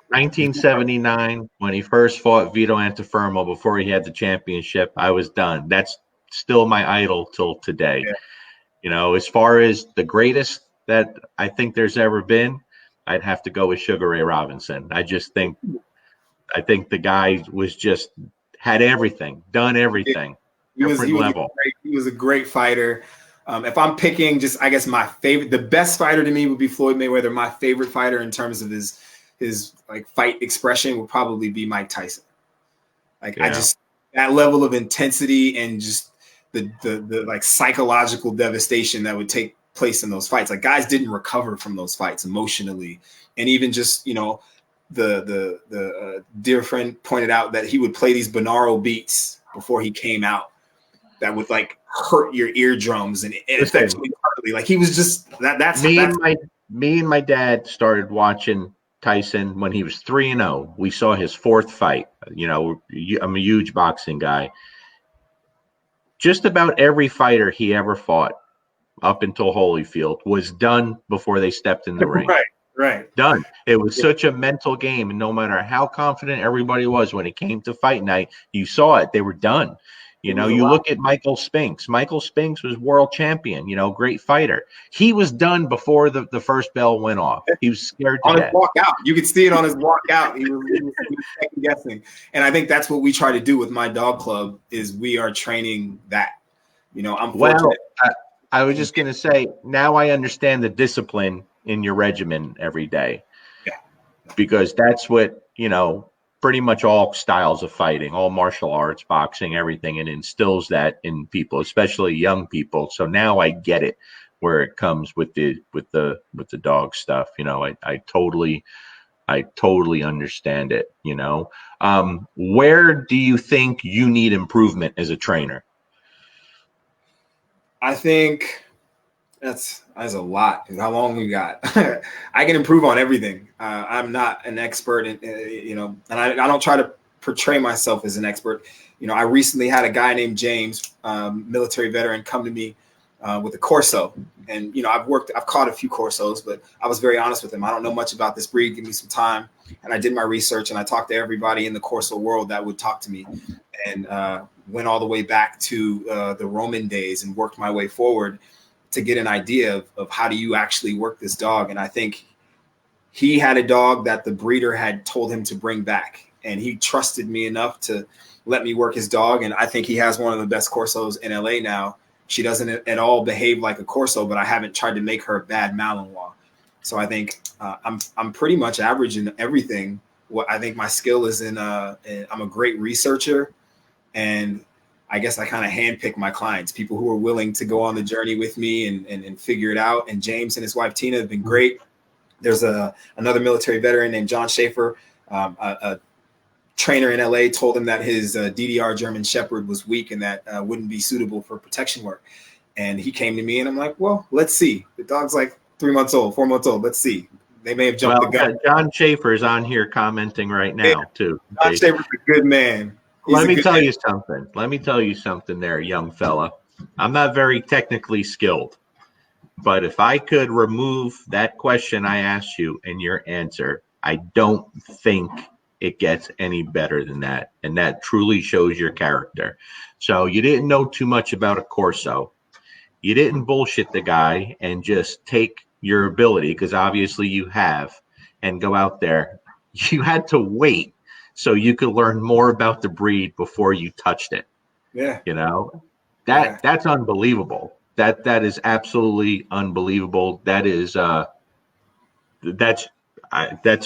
1979, when he first fought Vito Antuofermo before he had the championship, I was done. That's still my idol till today. Yeah. As far as the greatest that I think there's ever been, I'd have to go with Sugar Ray Robinson. I think the guy had everything, done everything. He was a great fighter. If I'm picking I guess my favorite, the best fighter to me would be Floyd Mayweather. My favorite fighter in terms of his like fight expression would probably be Mike Tyson. That level of intensity and just the like psychological devastation that would take place in those fights. Like guys didn't recover from those fights emotionally, and even just the dear friend pointed out that he would play these binaural beats before he came out that would like hurt your eardrums and affect you partly. Like he was just me and my dad started watching Tyson when he was 3-0. We saw his fourth fight. I'm a huge boxing guy. Just about every fighter he ever fought up until Holyfield was done before they stepped in the ring. Right. Done. It was such a mental game. And no matter how confident everybody was when it came to fight night, you saw it. They were done. You look at Michael Spinks. Michael Spinks was world champion, great fighter. He was done before the first bell went off. He was scared to death. On his walk out. You could see it on his walk out. He was second guessing. And I think that's what we try to do with my dog club is we are training that. I'm fortunate. I was just going to say, now I understand the discipline in your regimen every day. Yeah. Because that's what, pretty much all styles of fighting, all martial arts, boxing, everything, and instills that in people, especially young people. So now I get it where it comes with the dog stuff. I totally understand it. Where do you think you need improvement as a trainer? I think that's a lot. How long we got? I can improve on everything. I'm not an expert, and I don't try to portray myself as an expert. I recently had a guy named James, military veteran, come to me with a Corso, and I've caught a few Corsos, but I was very honest with him. I don't know much about this breed. Give me some time, and I did my research, and I talked to everybody in the Corso world that would talk to me, and went all the way back to the Roman days and worked my way forward to get an idea of how do you actually work this dog. And I think he had a dog that the breeder had told him to bring back, and he trusted me enough to let me work his dog. And I think he has one of the best Corsos in LA now. She doesn't at all behave like a Corso, but I haven't tried to make her a bad Malinois. So I think I'm pretty much average in everything. What I think my skill is I'm a great researcher, and I guess I kind of handpick my clients, people who are willing to go on the journey with me and figure it out. And James and his wife, Tina, have been great. There's another military veteran named John Schaefer, a trainer in LA told him that his DDR German Shepherd was weak and that wouldn't be suitable for protection work. And he came to me and I'm like, well, let's see. The dog's like 4 months old. Let's see. They may have jumped the gun. John Schaefer's on here commenting right now, too. John Schaefer's a good man. Let me tell you something there, young fella. I'm not very technically skilled, but if I could remove that question I asked you and your answer, I don't think it gets any better than that. And that truly shows your character. So you didn't know too much about a Corso. You didn't bullshit the guy and just take your ability, because obviously you have, and go out there. You had to wait so you could learn more about the breed before you touched it. Yeah. That's unbelievable. That is absolutely unbelievable. That's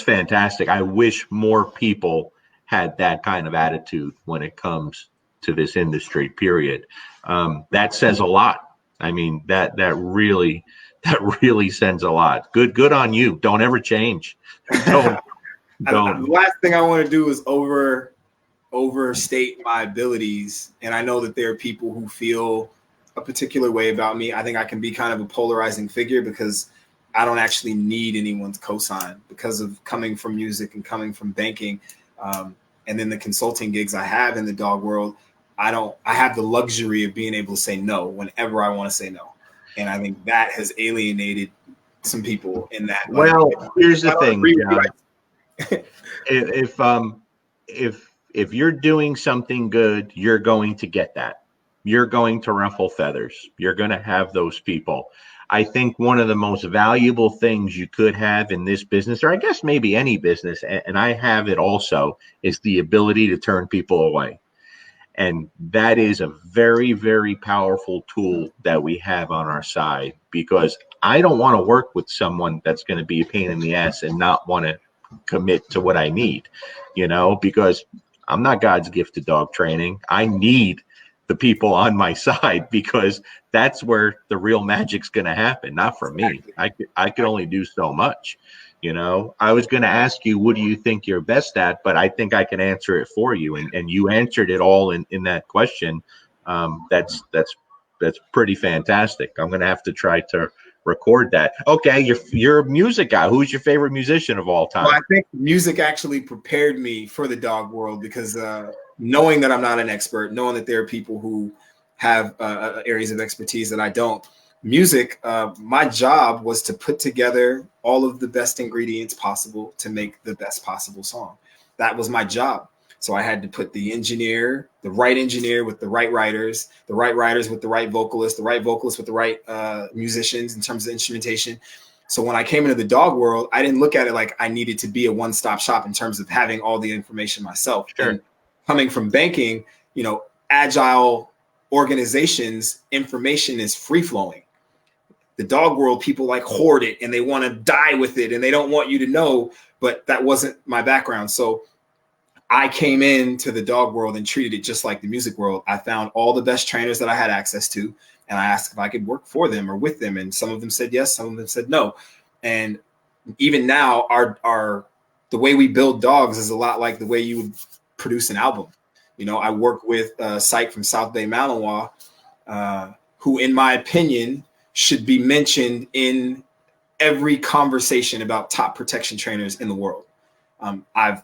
fantastic. I wish more people had that kind of attitude when it comes to this industry, period. That says a lot. I mean, that really sends a lot. Good on you. Don't ever change. Don't. The last thing I want to do is overstate my abilities. And I know that there are people who feel a particular way about me. I think I can be kind of a polarizing figure because I don't actually need anyone's cosign because of coming from music and coming from banking. And then the consulting gigs I have in the dog world, I have the luxury of being able to say no whenever I want to say no. And I think that has alienated some people in that. Well, here's the thing, John. If you're doing something good, you're going to get that. You're going to ruffle feathers. You're going to have those people. I think one of the most valuable things you could have in this business, or I guess maybe any business, and I have it also, is the ability to turn people away. And that is a very, very powerful tool that we have on our side, because I don't want to work with someone that's going to be a pain in the ass and not want to commit to what I need, because I'm not God's gift to dog training. I need the people on my side, because that's where the real magic's going to happen. Not for me. I could only do so much. I was going to ask you, what do you think you're best at? But I think I can answer it for you. And you answered it all in that question. That's pretty fantastic. I'm going to have to try to record that. Okay. You're a music guy. Who's your favorite musician of all time? Well, I think music actually prepared me for the dog world, because knowing that I'm not an expert, knowing that there are people who have areas of expertise that I don't, music, my job was to put together all of the best ingredients possible to make the best possible song. That was my job. So I had to put the right engineer with the right writers with the right vocalists, the right vocalists with the right musicians in terms of instrumentation. So when I came into the dog world, I didn't look at it like I needed to be a one-stop shop in terms of having all the information myself. Sure. And coming from banking, agile organizations, information is free-flowing. The dog world, people like hoard it and they want to die with it and they don't want you to know, but that wasn't my background. So I came into the dog world and treated it just like the music world. I found all the best trainers that I had access to, and I asked if I could work for them or with them. And some of them said yes, some of them said no. And even now, the way we build dogs is a lot like the way you would produce an album. I work with Syke from South Bay Malinois, who, in my opinion, should be mentioned in every conversation about top protection trainers in the world. I've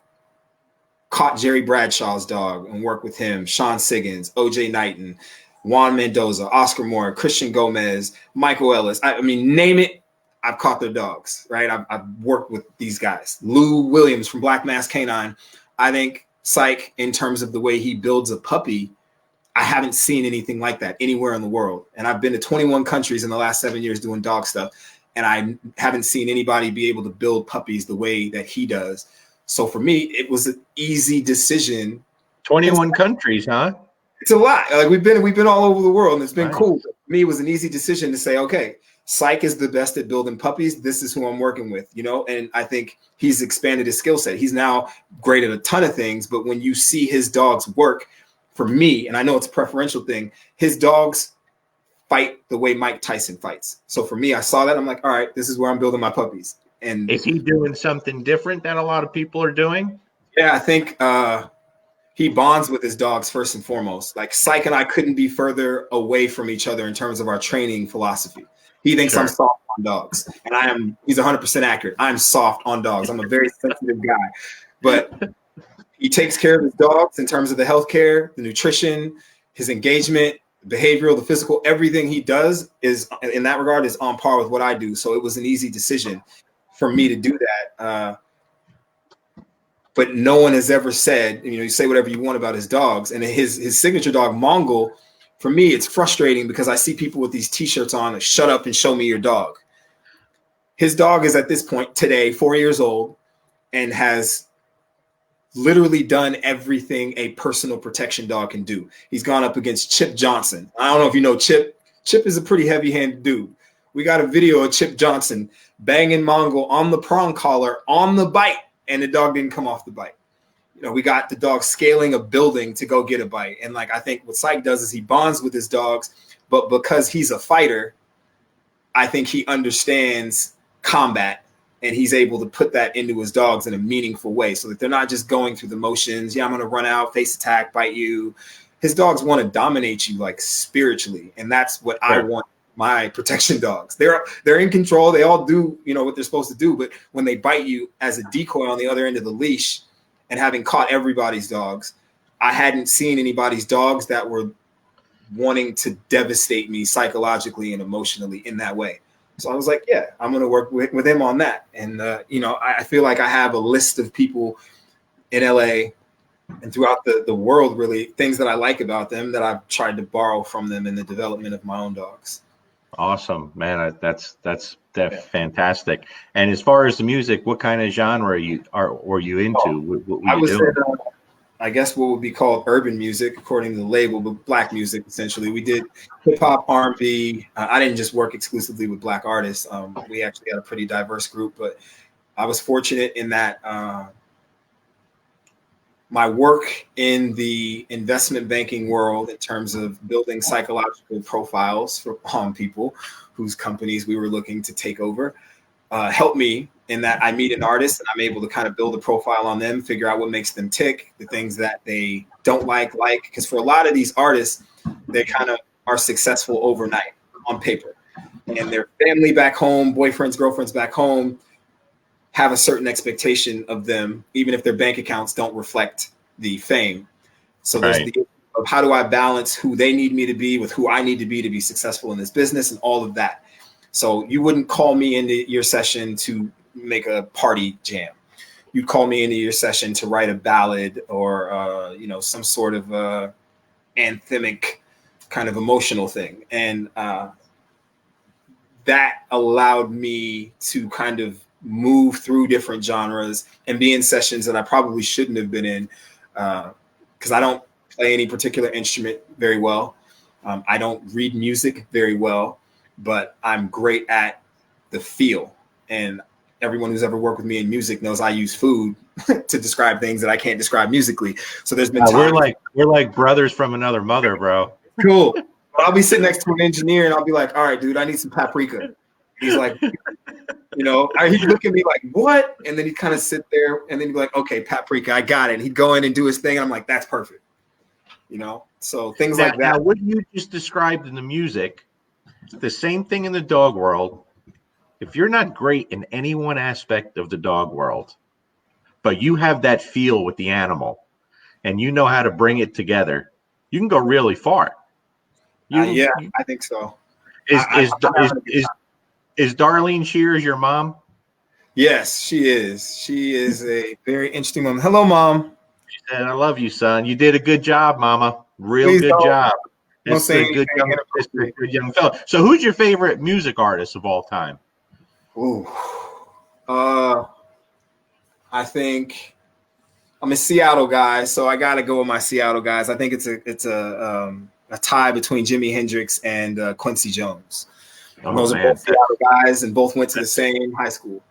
caught Jerry Bradshaw's dog and worked with him, Sean Siggins, OJ Knighton, Juan Mendoza, Oscar Moore, Christian Gomez, Michael Ellis. I mean, name it, I've caught their dogs, right? I've worked with these guys. Lou Williams from Black Mass Canine. I think Syke, in terms of the way he builds a puppy, I haven't seen anything like that anywhere in the world. And I've been to 21 countries in the last 7 years doing dog stuff, and I haven't seen anybody be able to build puppies the way that he does. So for me, it was an easy decision. 21 countries, huh? It's a lot. Like we've been all over the world, and it's been cool. For me, it was an easy decision to say, okay, Syke is the best at building puppies. This is who I'm working with, and I think he's expanded his skill set. He's now great at a ton of things, but when you see his dogs work, for me, and I know it's a preferential thing, his dogs fight the way Mike Tyson fights. So for me, I saw that. I'm like, all right, this is where I'm building my puppies. And is he doing something different than a lot of people are doing? Yeah, I think he bonds with his dogs first and foremost. Like Syke and I couldn't be further away from each other in terms of our training philosophy. He thinks I'm soft on dogs, and he's 100% accurate. I'm soft on dogs. I'm a very sensitive guy, but he takes care of his dogs in terms of the healthcare, the nutrition, his engagement, the behavioral, the physical, everything he does is in that regard is on par with what I do. So it was an easy decision for me to do that. But no one has ever said, you say whatever you want about his dogs, and his signature dog, Mongol, for me, it's frustrating because I see people with these t-shirts on that shut up and show me your dog. His dog is at this point today, 4 years old, and has literally done everything a personal protection dog can do. He's gone up against Chip Johnson. I don't know if you know Chip. Chip is a pretty heavy-handed dude. We got a video of Chip Johnson banging Mongol on the prong collar on the bite, and the dog didn't come off the bite. We got the dog scaling a building to go get a bite. And I think what Syke does is he bonds with his dogs, but because he's a fighter, I think he understands combat, and he's able to put that into his dogs in a meaningful way so that they're not just going through the motions. Yeah, I'm going to run out, face attack, bite you. His dogs want to dominate you spiritually. And that's what I want my protection dogs. They're in control. They all do, what they're supposed to do. But when they bite you as a decoy on the other end of the leash, and having caught everybody's dogs, I hadn't seen anybody's dogs that were wanting to devastate me psychologically and emotionally in that way. So I was like, yeah, I'm going to work with him on that. And, I feel like I have a list of people in LA and throughout the world, really, things that I like about them that I've tried to borrow from them in the development of my own dogs. Awesome, man. That's fantastic. And as far as the music, what kind of genre were you into? What were you doing? I guess what would be called urban music, according to the label, but black music, essentially. We did hip hop, R&B. I didn't just work exclusively with black artists. We actually had a pretty diverse group, but I was fortunate in that my work in the investment banking world, in terms of building psychological profiles for people whose companies we were looking to take over, helped me in that I meet an artist and I'm able to kind of build a profile on them, figure out what makes them tick, the things that they don't like, because for a lot of these artists, they kind of are successful overnight on paper, and their family back home, boyfriends, girlfriends back home, have a certain expectation of them, even if their bank accounts don't reflect the fame. So there's the issue of how do I balance who they need me to be with who I need to be successful in this business and all of that. So you wouldn't call me into your session to make a party jam. You'd call me into your session to write a ballad or, some sort of anthemic kind of emotional thing. And that allowed me to kind of move through different genres and be in sessions that I probably shouldn't have been in, because I don't play any particular instrument very well. I don't read music very well, but I'm great at the feel. And everyone who's ever worked with me in music knows I use food to describe things that I can't describe musically. So there's been times we're like brothers from another mother, bro. Cool. But I'll be sitting next to an engineer and I'll be like, all right, dude, I need some paprika. He's like, he'd look at me like, what? And then he'd kind of sit there and then he'd be like, okay, paprika, I got it. And he'd go in and do his thing. And I'm like, that's perfect. So things like that. Now, what you just described in the music, the same thing in the dog world. If you're not great in any one aspect of the dog world, but you have that feel with the animal and you know how to bring it together, you can go really far. I think so. Is Darlene Shears your mom? Yes, she is. She is a very interesting woman. Hello, Mom. She said, I love you, son. You did a good job, Mama. Please good job. It's a good young fellow. So who's your favorite music artist of all time? Ooh. I think I'm a Seattle guy, so I got to go with my Seattle guys. I think it's a tie between Jimi Hendrix and Quincy Jones. Those are both Seattle guys, and both went to the same high school.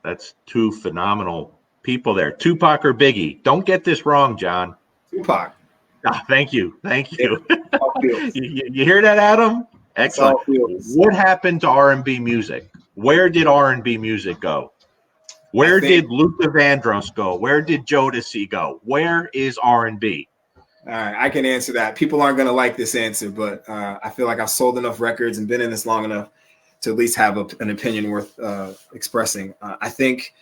That's two phenomenal people there. Tupac or Biggie? Don't get this wrong, John. Tupac. Oh, thank you. Yeah, you hear that, Adam? Excellent. What happened to R&B music? Where did R&B music go? Where did Luther Vandross go? Where did Jodeci go? Where is R&B? All right, I can answer that. People aren't going to like this answer, but I feel like I've sold enough records and been in this long enough to at least have an opinion worth expressing. I think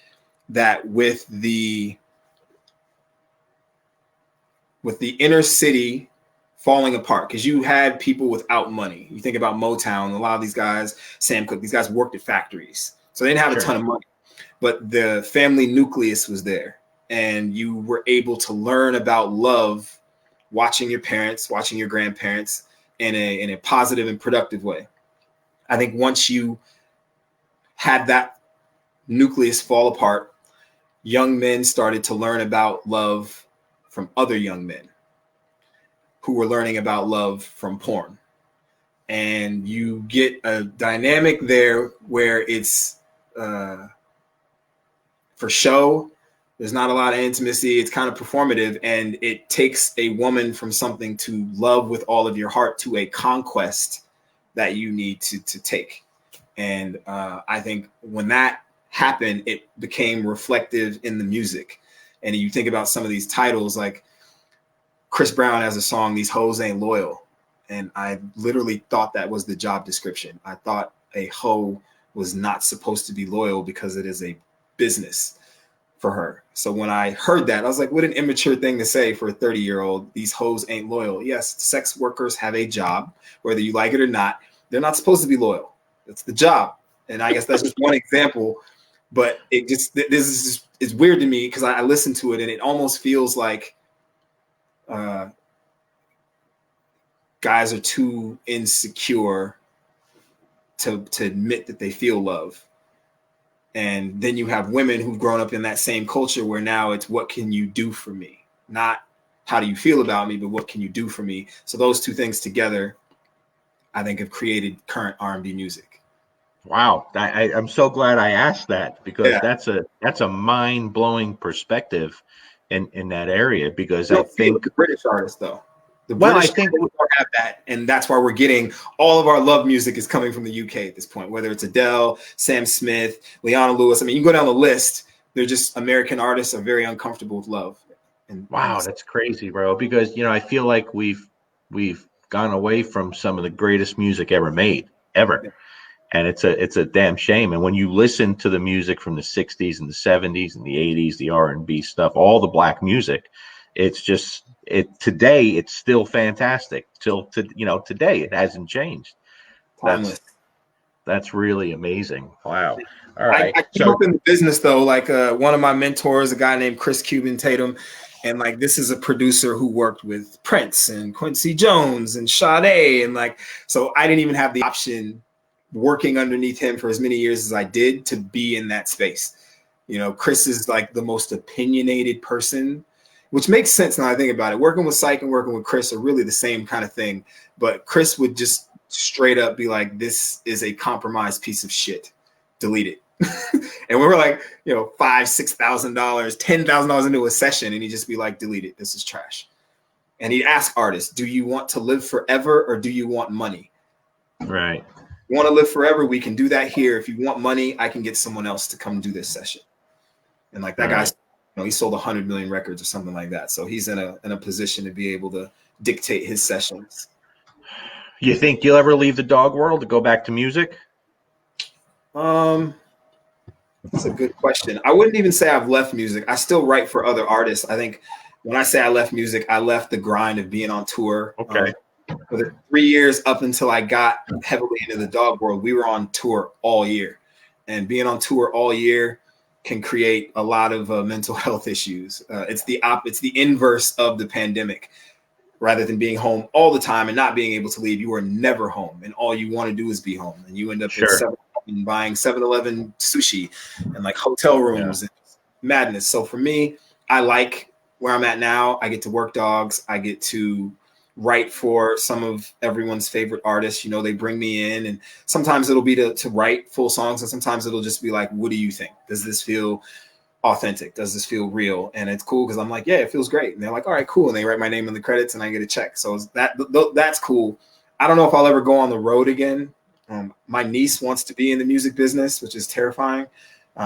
that with the inner city falling apart, because you had people without money. You think about Motown, a lot of these guys, Sam Cooke, these guys worked at factories. So they didn't have a ton of money, but the family nucleus was there. And you were able to learn about love watching your parents, watching your grandparents in a positive and productive way. I think once you had that nucleus fall apart, young men started to learn about love from other young men who were learning about love from porn. And you get a dynamic there where it's for show. There's not a lot of intimacy. It's kind of performative, and it takes a woman from something to love with all of your heart to a conquest that you need to take. And I think when that happened, it became reflective in the music. And you think about some of these titles, like Chris Brown has a song, These Hoes Ain't Loyal. And I literally thought that was the job description. I thought a hoe was not supposed to be loyal because it is a business for her. So when I heard that, I was like, what an immature thing to say for a 30-year-old. These hoes ain't loyal. Yes, sex workers have a job, whether you like it or not. They're not supposed to be loyal. It's the job. And I guess that's just one example. But it's weird to me because I listen to it and it almost feels like guys are too insecure to admit that they feel love. And then you have women who've grown up in that same culture where now it's what can you do for me? Not how do you feel about me, but what can you do for me? So those two things together, I think, have created current R&B music. Wow, I'm so glad I asked that because Yeah. that's a mind-blowing perspective in that area. Because You I don't see it with think the British artists though. The Well, I British think artists don't have that, and that's why we're getting all of our love music is coming from the UK at this point. Whether it's Adele, Sam Smith, Leona Lewis. I mean, you can go down the list. They're just American artists are very uncomfortable with love. wow, that's crazy, bro. Because I feel like we've gone away from some of the greatest music ever made, ever. Yeah. And it's a damn shame. And when you listen to the music from the 60s and the 70s and the 80s, the R&B stuff, all the black music, it's just today it's still fantastic. Today it hasn't changed. Timeless. That's really amazing. Wow. All I right. came up in the business though, like one of my mentors, a guy named Chris Cuban Tatum, and like this is a producer who worked with Prince and Quincy Jones and Sade, and like so I didn't even have the option working underneath him for as many years as I did to be in that space. Chris is like the most opinionated person, which makes sense now I think about it. Working with Syke and working with Chris are really the same kind of thing, but Chris would just straight up be like, "This is a compromised piece of shit. Delete it." And we were like, $5,000, $6,000, $10,000 into a session, and he'd just be like, "Delete it. This is trash." And he'd ask artists, "Do you want to live forever or do you want money?" Right. You want to live forever? We can do that here. If you want money, I can get someone else to come do this session. And like that guy's, he sold 100 million records or something like that. So he's in a position to be able to dictate his sessions. You think you'll ever leave the dog world to go back to music? That's a good question. I wouldn't even say I've left music. I still write for other artists. I think when I say I left music, I left the grind of being on tour. Okay. For the 3 years up until I got heavily into the dog world, we were on tour all year. And being on tour all year can create a lot of mental health issues. It's the inverse of the pandemic. Rather than being home all the time and not being able to leave, you are never home, and all you want to do is be home. And you end up at 7-Eleven buying 7-Eleven sushi and like hotel rooms and madness. So for me, I like where I'm at now. I get to work dogs. I get to write for some of everyone's favorite artists. They bring me in, and sometimes it'll be to write full songs, and sometimes it'll just be like, what do you think? Does this feel authentic? Does this feel real? And it's cool because I'm like, yeah, it feels great. And they're like, all right, cool. And they write my name in the credits and I get a check. So that's cool. I don't know if I'll ever go on the road again. My niece wants to be in the music business, which is terrifying.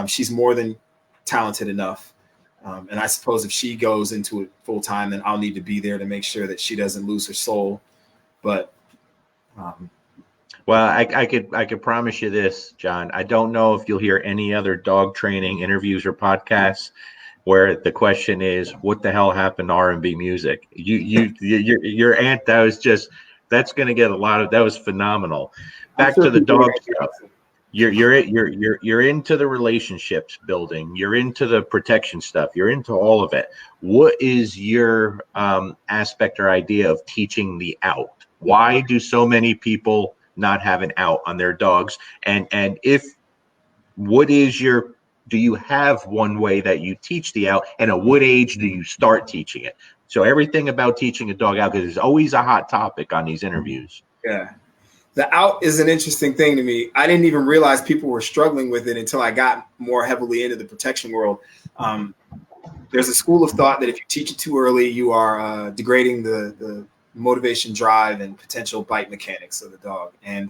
She's more than talented enough. And I suppose if she goes into it full time, then I'll need to be there to make sure that she doesn't lose her soul. But well, I could promise you this, John. I don't know if you'll hear any other dog training interviews or podcasts where the question is, "What the hell happened to R&B music?" Your aunt, that's going to get a lot of. That was phenomenal. Back to the dog stuff. You're into the relationships building. You're into the protection stuff. You're into all of it. What is your aspect or idea of teaching the out? Why do so many people not have an out on their dogs? And do you have one way that you teach the out, and at what age do you start teaching it? So everything about teaching a dog out, because it's always a hot topic on these interviews. Yeah. The out is an interesting thing to me. I didn't even realize people were struggling with it until I got more heavily into the protection world. There's a school of thought that if you teach it too early, you are degrading the motivation, drive, and potential bite mechanics of the dog. And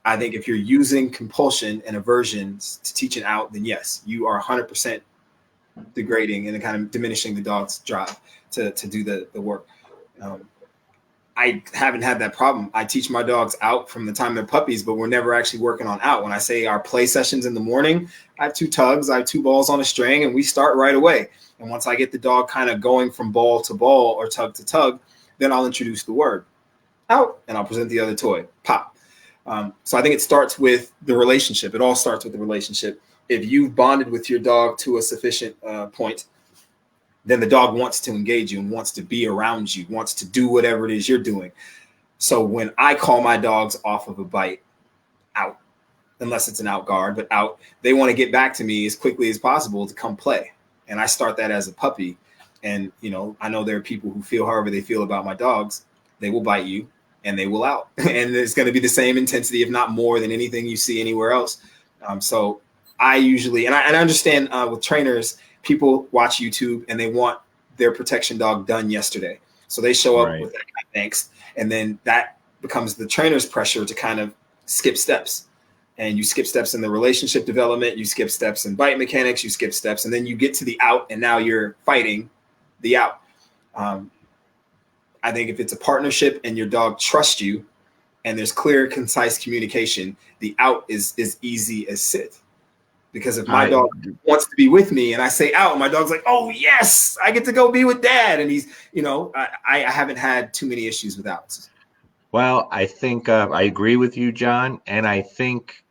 I think if you're using compulsion and aversion to teach it out, then yes, you are 100% degrading and kind of diminishing the dog's drive to do the work. I haven't had that problem. I teach my dogs out from the time they're puppies, but we're never actually working on out. When I say our play sessions in the morning, I have 2 tugs, I have 2 balls on a string, and we start right away. And once I get the dog kind of going from ball to ball or tug to tug, then I'll introduce the word out and I'll present the other toy, pop. So I think it starts with the relationship. It all starts with the relationship. If you've bonded with your dog to a sufficient point, then the dog wants to engage you and wants to be around you, wants to do whatever it is you're doing. So when I call my dogs off of a bite, out, unless it's an out guard, but out, they want to get back to me as quickly as possible to come play. And I start that as a puppy. And, you know, I know there are people who feel however they feel about my dogs. They will bite you and they will out. And it's going to be the same intensity, if not more than anything you see anywhere else. So I usually, and I understand with trainers, people watch YouTube and they want their protection dog done yesterday. So they show up with that kind of angst. And then that becomes the trainer's pressure to kind of skip steps. And you skip steps in the relationship development, you skip steps in bite mechanics, you skip steps, and then you get to the out, and now you're fighting the out. I think if it's a partnership and your dog trusts you and there's clear, concise communication, the out is as easy as sit. Because if my dog wants to be with me and I say out, my dog's like, oh, yes, I get to go be with dad. And he's, you know, I haven't had too many issues with outs. Well, I think I agree with you, John. And I think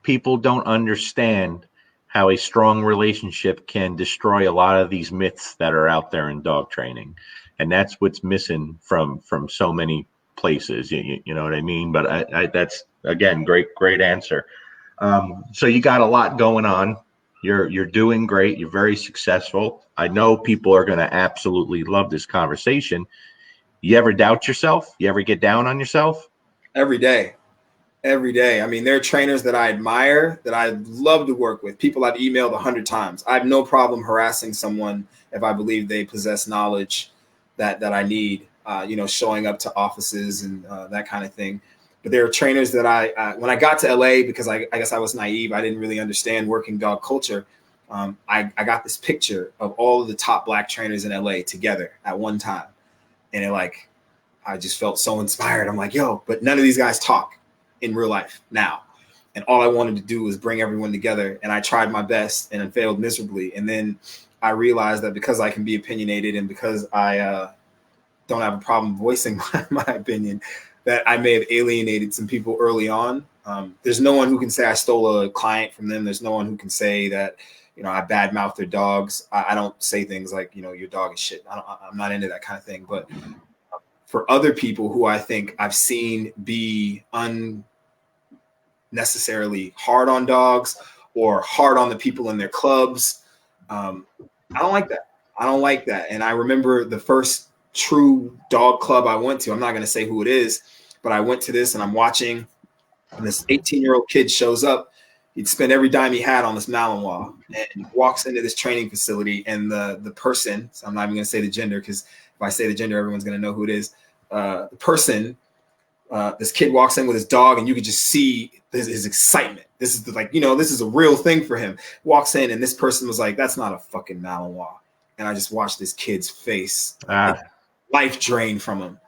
people don't understand how a strong relationship can destroy a lot of these myths that are out there in dog training. And that's what's missing from so many places. You know what I mean? But that's, again, great answer. So you got a lot going on. You're doing great. You're very successful. I know people are going to absolutely love this conversation. You ever doubt yourself? You ever get down on yourself? Every day. I mean, there are trainers that I admire that I love to work with, people I've emailed 100 times. I have no problem harassing someone if I believe they possess knowledge that I need, you know, showing up to offices and that kind of thing. But there are trainers that when I got to LA, because I guess I was naive, I didn't really understand working dog culture. I got this picture of all of the top Black trainers in LA together at one time. And I just felt so inspired. I'm like, yo, but none of these guys talk in real life now. And all I wanted to do was bring everyone together. And I tried my best and it failed miserably. And then I realized that because I can be opinionated and because I don't have a problem voicing my opinion, that I may have alienated some people early on. There's no one who can say I stole a client from them. There's no one who can say that, you know, I badmouth their dogs. I don't say things like, you know, your dog is shit. I'm not into that kind of thing. But for other people who I think I've seen be unnecessarily hard on dogs or hard on the people in their clubs, I don't like that. And I remember the first true dog club I went to. I'm not going to say who it is, but I went to this and I'm watching, and this 18-year-old kid shows up. He'd spent every dime he had on this Malinois and walks into this training facility. And the person, so I'm not even going to say the gender, because if I say the gender, everyone's going to know who it is. The person, this kid walks in with his dog, and you could just see his excitement. This is this is a real thing for him. Walks in, and this person was like, "That's not a fucking Malinois." And I just watched this kid's face, life drain from him.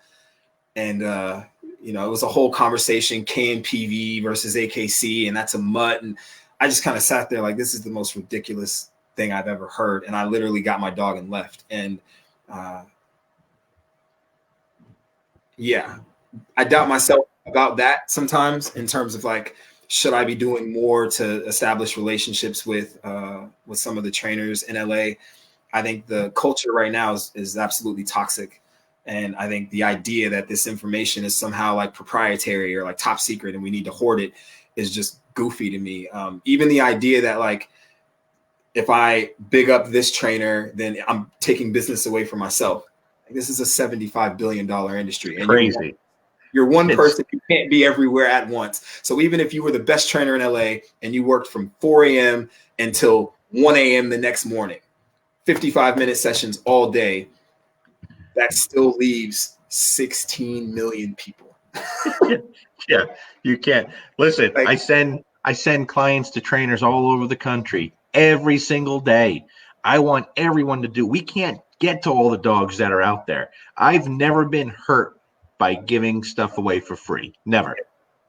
And it was a whole conversation, KNPV versus AKC, and that's a mutt. And I just kind of sat there like, this is the most ridiculous thing I've ever heard. And I literally got my dog and left. And I doubt myself about that sometimes, in terms of like, should I be doing more to establish relationships with some of the trainers in LA? I think the culture right now is absolutely toxic. And I think the idea that this information is somehow like proprietary or like top secret and we need to hoard it is just goofy to me. Even the idea that like, if I big up this trainer, then I'm taking business away from myself. Like, this is a $75 billion industry. And crazy. You're one person. You can't be everywhere at once. So even if you were the best trainer in LA and you worked from 4 a.m. until 1 a.m. the next morning, 55-minute sessions all day, that still leaves 16 million people. Yeah, you can't. Listen, like, I send clients to trainers all over the country every single day. I want everyone to do. We can't get to all the dogs that are out there. I've never been hurt by giving stuff away for free. Never.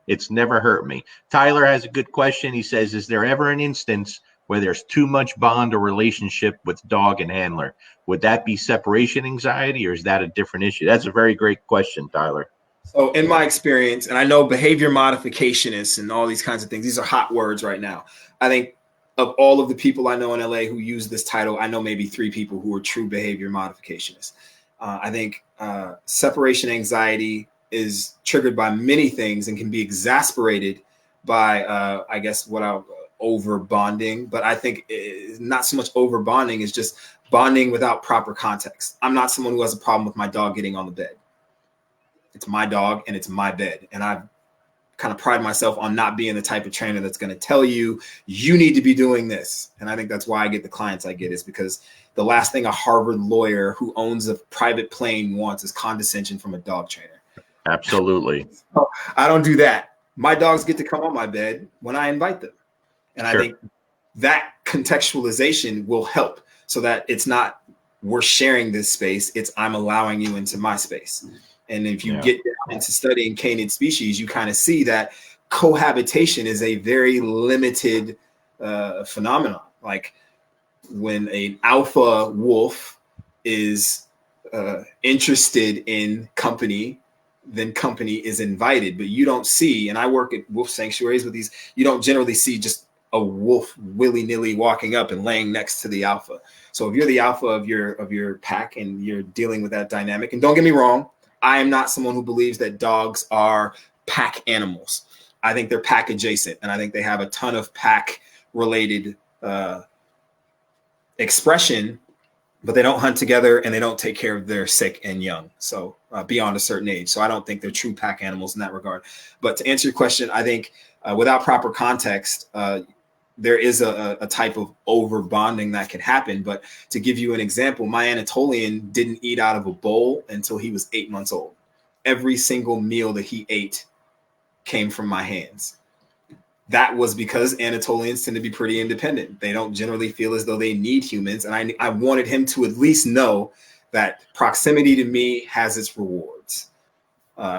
It's never hurt me. Tyler has a good question. He says, is there ever an instance where there's too much bond or relationship with dog and handler? Would that be separation anxiety, or is that a different issue? That's a very great question, Tyler. So in my experience, and I know behavior modificationists and all these kinds of things, these are hot words right now. I think of all of the people I know in LA who use this title, I know maybe 3 people who are true behavior modificationists. I think separation anxiety is triggered by many things and can be exasperated by, I guess, over bonding. But I think not so much over bonding, is just bonding without proper context. I'm not someone who has a problem with my dog getting on the bed. It's my dog and it's my bed. And I've kind of pride myself on not being the type of trainer that's going to tell you, you need to be doing this. And I think that's why I get the clients I get, is because the last thing a Harvard lawyer who owns a private plane wants is condescension from a dog trainer. Absolutely. So I don't do that. My dogs get to come on my bed when I invite them. And I think that contextualization will help, so that it's not we're sharing this space, it's I'm allowing you into my space. And if you get down into studying canine species, you kind of see that cohabitation is a very limited phenomenon. Like when an alpha wolf is interested in company, then company is invited. But you don't see, and I work at wolf sanctuaries with these, you don't generally see just a wolf willy-nilly walking up and laying next to the alpha. So if you're the alpha of your pack and you're dealing with that dynamic, and don't get me wrong, I am not someone who believes that dogs are pack animals. I think they're pack adjacent, and I think they have a ton of pack related expression, but they don't hunt together and they don't take care of their sick and young. So beyond a certain age. So I don't think they're true pack animals in that regard. But to answer your question, I think without proper context, there is a type of over bonding that can happen. But to give you an example, my Anatolian didn't eat out of a bowl until he was 8 months old. Every single meal that he ate came from my hands. That was because Anatolians tend to be pretty independent. They don't generally feel as though they need humans. And I wanted him to at least know that proximity to me has its rewards.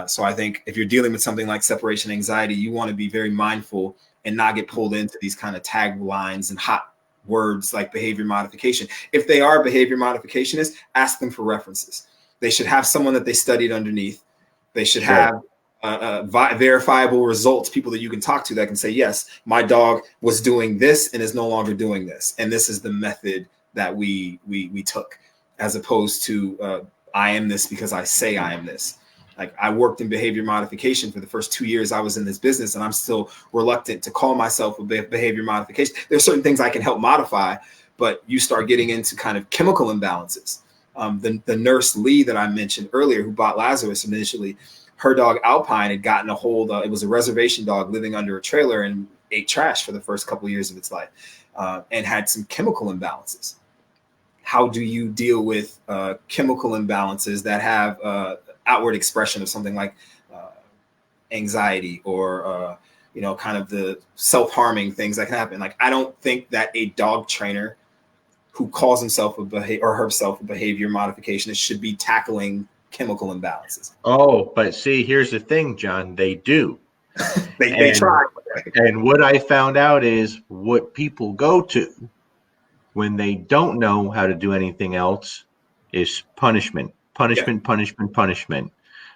So I think if you're dealing with something like separation anxiety, you want to be very mindful and not get pulled into these kind of taglines and hot words like behavior modification. If they are behavior modificationists, ask them for references. They should have someone that they studied underneath. They should have verifiable results, people that you can talk to that can say, yes, my dog was doing this and is no longer doing this. And this is the method that we took, as opposed to I am this because I say I am this. Like I worked in behavior modification for the first 2 years I was in this business, and I'm still reluctant to call myself a behavior modification. There's certain things I can help modify, but you start getting into kind of chemical imbalances. The nurse Lee that I mentioned earlier, who bought Lazarus initially, her dog Alpine had gotten a hold of, it was a reservation dog living under a trailer and ate trash for the first couple of years of its life, and had some chemical imbalances. How do you deal with chemical imbalances that have outward expression of something like anxiety or kind of the self-harming things that can happen? Like I don't think that a dog trainer who calls himself or herself a behavior modificationist should be tackling chemical imbalances. Oh, but see, here's the thing, John. They do. they try. And what I found out is what people go to when they don't know how to do anything else is punishment. Punishment.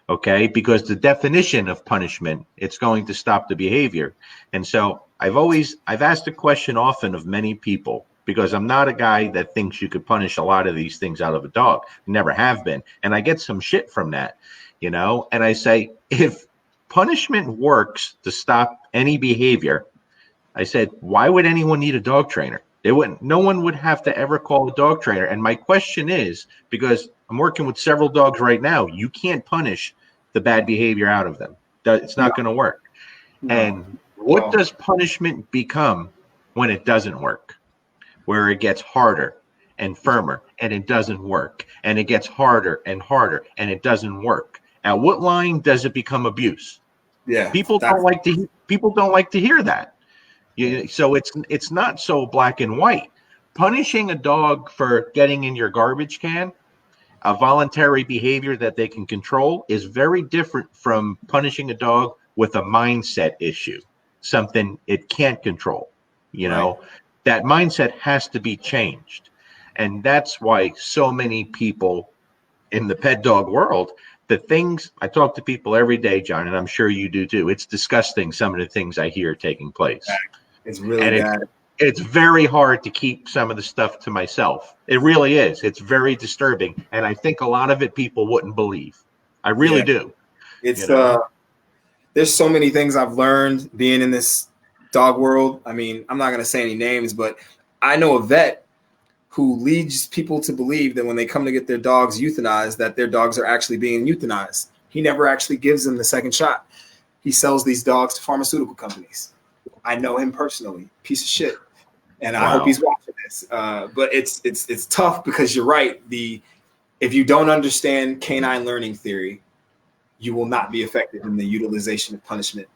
Okay, because the definition of punishment, it's going to stop the behavior. And so I've asked a question often of many people, because I'm not a guy that thinks you could punish a lot of these things out of a dog. Never have been. And I get some shit from that, and I say, if punishment works to stop any behavior, I said, why would anyone need a dog trainer? No one would have to ever call a dog trainer. And my question is, because I'm working with several dogs right now, you can't punish the bad behavior out of them. It's not going to work. No. And what does punishment become when it doesn't work? Where it gets harder and firmer and it doesn't work, and it gets harder and harder and it doesn't work. At what line does it become abuse? Yeah, people don't like to hear that. So it's not so black and white. Punishing a dog for getting in your garbage can a voluntary behavior that they can control is very different from punishing a dog with a mindset issue, something it can't control. You know, that mindset has to be changed. And that's why so many people in the pet dog world, the things I talk to people every day, John, and I'm sure you do too. It's disgusting, some of the things I hear taking place. It's really bad. It's very hard to keep some of the stuff to myself. It really is. It's very disturbing. And I think a lot of it people wouldn't believe. I really do. It's there's so many things I've learned being in this dog world. I mean, I'm not going to say any names, but I know a vet who leads people to believe that when they come to get their dogs euthanized, that their dogs are actually being euthanized. He never actually gives them the second shot. He sells these dogs to pharmaceutical companies. I know him personally, piece of shit. And I hope he's watching this. But it's tough because you're right. If you don't understand canine learning theory, you will not be effective in the utilization of punishment.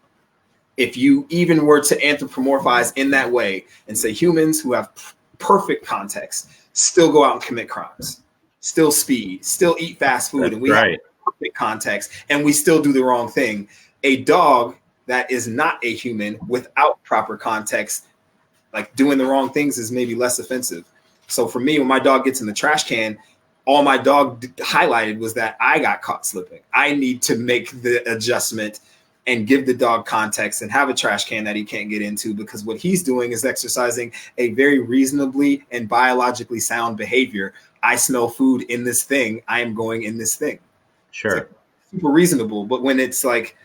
If you even were to anthropomorphize in that way and say humans who have perfect context still go out and commit crimes, still speed, still eat fast food, and we have perfect context and we still do the wrong thing. A dog that is not a human without proper context, like doing the wrong things, is maybe less offensive. So for me, when my dog gets in the trash can, all my dog highlighted was that I got caught slipping. I need to make the adjustment and give the dog context and have a trash can that he can't get into, because what he's doing is exercising a very reasonably and biologically sound behavior. I smell food in this thing. I am going in this thing. Sure. It's like super reasonable. But when it's like,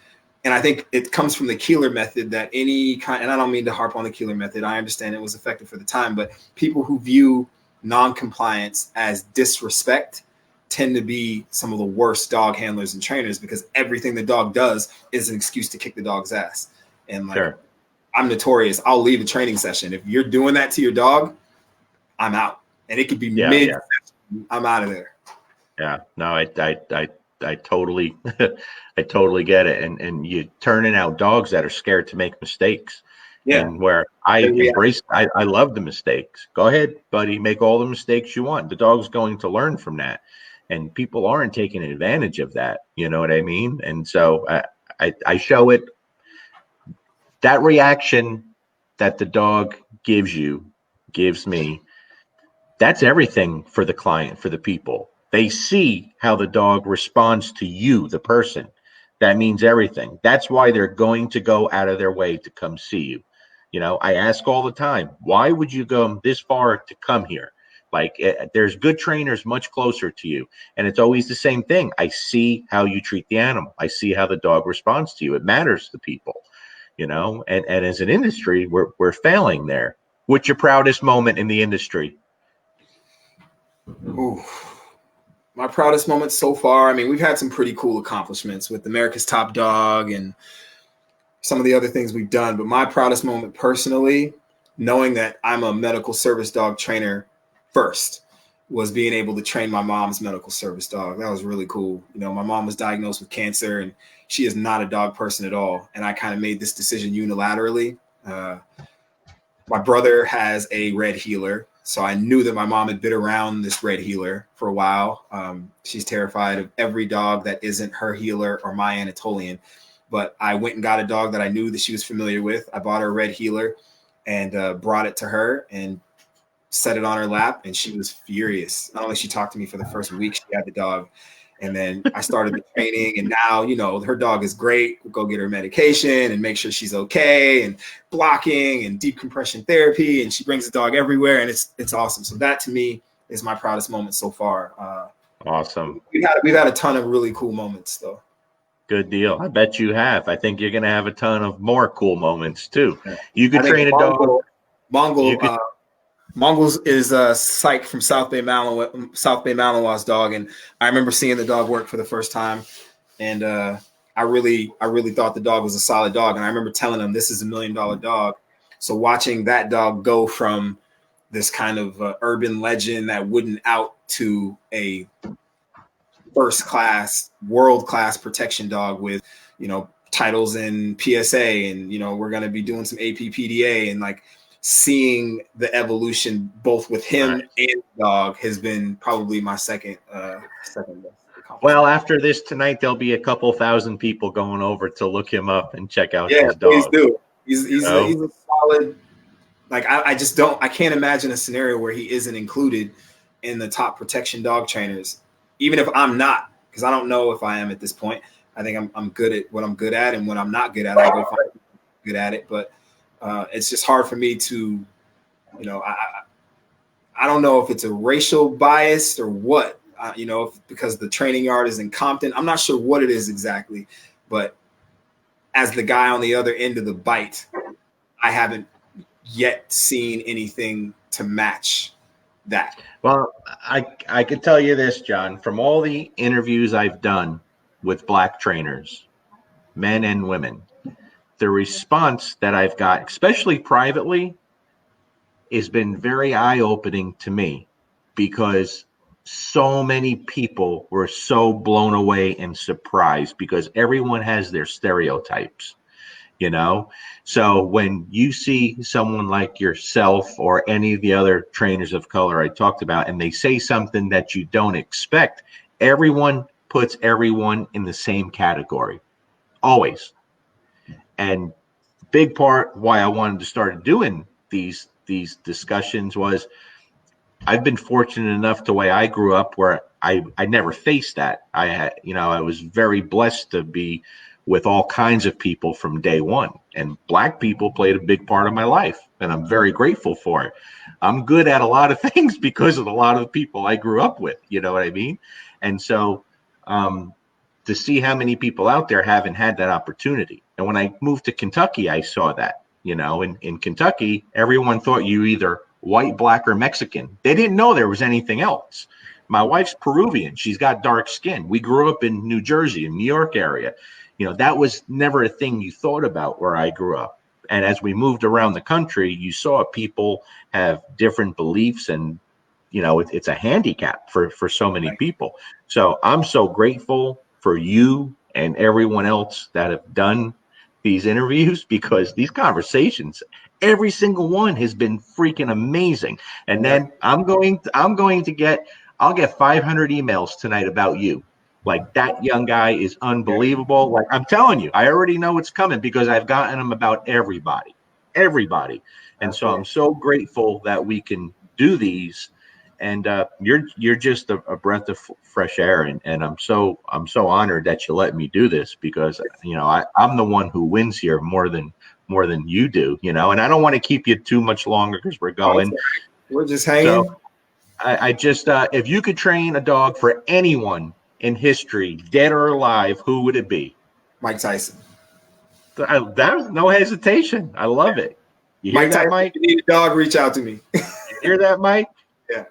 and I think it comes from the Keeler method, that any kind, and I don't mean to harp on the Keeler method. I understand it was effective for the time, but people who view non-compliance as disrespect tend to be some of the worst dog handlers and trainers, because everything the dog does is an excuse to kick the dog's ass. And like, I'm notorious. I'll leave a training session. If you're doing that to your dog, I'm out. And it could be mid. I'm out of there. Yeah, no, I totally, I totally get it. And you turning out dogs that are scared to make mistakes. Yeah. And where I embrace, I love the mistakes. Go ahead, buddy, make all the mistakes you want. The dog's going to learn from that. And people aren't taking advantage of that. You know what I mean? And so I show it. That reaction that the dog gives me, that's everything for the client, for the people. They see how the dog responds to you, the person. That means everything. That's why they're going to go out of their way to come see you. You know, I ask all the time, why would you go this far to come here? Like, there's good trainers much closer to you. And it's always the same thing. I see how you treat the animal. I see how the dog responds to you. It matters to people, you know, and as an industry, we're failing there. What's your proudest moment in the industry? Ooh. My proudest moment so far, I mean, we've had some pretty cool accomplishments with America's Top Dog and some of the other things we've done. But my proudest moment personally, knowing that I'm a medical service dog trainer first, was being able to train my mom's medical service dog. That was really cool. You know, my mom was diagnosed with cancer and she is not a dog person at all. And I kind of made this decision unilaterally. My brother has a red heeler. So I knew that my mom had been around this red heeler for a while. She's terrified of every dog that isn't her heeler or my Anatolian. But I went and got a dog that I knew that she was familiar with. I bought her a red heeler and brought it to her and set it on her lap. And she was furious. Not only she talked to me for the first week, she had the dog. And then I started the training, and now, you know, her dog is great. We'll go get her medication and make sure she's okay, and blocking and deep compression therapy. And she brings the dog everywhere, and it's awesome. So that to me is my proudest moment so far. Awesome. We've had a ton of really cool moments though. Good deal. I bet you have. I think you're going to have a ton of more cool moments too. You could train a dog. Mongols is Psych from South Bay Malinois dog, and I remember seeing the dog work for the first time, and I really thought the dog was a solid dog, and I remember telling him this is $1 million dog. So watching that dog go from this kind of urban legend that wouldn't out to a first class, world class protection dog with, you know, titles in PSA, and you know, we're going to be doing some APPDA, and like seeing the evolution both with him and the dog has been probably my second best accomplishment. Well, after this tonight, there'll be a couple thousand people going over to look him up and check out his dog. Please do. He's a solid. Like I just don't. I can't imagine a scenario where he isn't included in the top protection dog trainers, even if I'm not, because I don't know if I am at this point. I think I'm good at what I'm good at, and when I'm not good at it, I go find people good at it. But it's just hard for me to, I don't know if it's a racial bias or what, because the training yard is in Compton. I'm not sure what it is exactly, but as the guy on the other end of the bite, I haven't yet seen anything to match that. Well, I could tell you this, John, from all the interviews I've done with black trainers, men and women, the response that I've got, especially privately, has been very eye-opening to me, because so many people were so blown away and surprised, because everyone has their stereotypes, So when you see someone like yourself or any of the other trainers of color I talked about, and they say something that you don't expect, everyone puts everyone in the same category, always. And big part why I wanted to start doing these discussions was I've been fortunate enough the way I grew up where I never faced that. I had, I was very blessed to be with all kinds of people from day one, and black people played a big part of my life, and I'm very grateful for it. I'm good at a lot of things because of a lot of the people I grew up with, you know what I mean? And so to see how many people out there haven't had that opportunity. And when I moved to Kentucky, I saw that, in Kentucky, everyone thought you either white, black, or Mexican. They didn't know there was anything else. My wife's Peruvian. She's got dark skin. We grew up in New Jersey, in New York area. That was never a thing you thought about where I grew up. And as we moved around the country, you saw people have different beliefs, and, it's a handicap for so many people. So I'm so grateful for you and everyone else that have done these interviews, because these conversations, every single one has been freaking amazing. And then I'll get 500 emails tonight about you. Like, that young guy is unbelievable. Like, I'm telling you, I already know it's coming because I've gotten them about everybody. And so I'm so grateful that we can do these. And you're just a breath of fresh air, and I'm so honored that you let me do this, because I'm the one who wins here more than you do, and I don't want to keep you too much longer because we're going. We're just hanging. So I just if you could train a dog for anyone in history, dead or alive, who would it be? Mike Tyson. There's no hesitation. I love it. You hear that, Mike? If you need a dog, reach out to me. You hear that, Mike?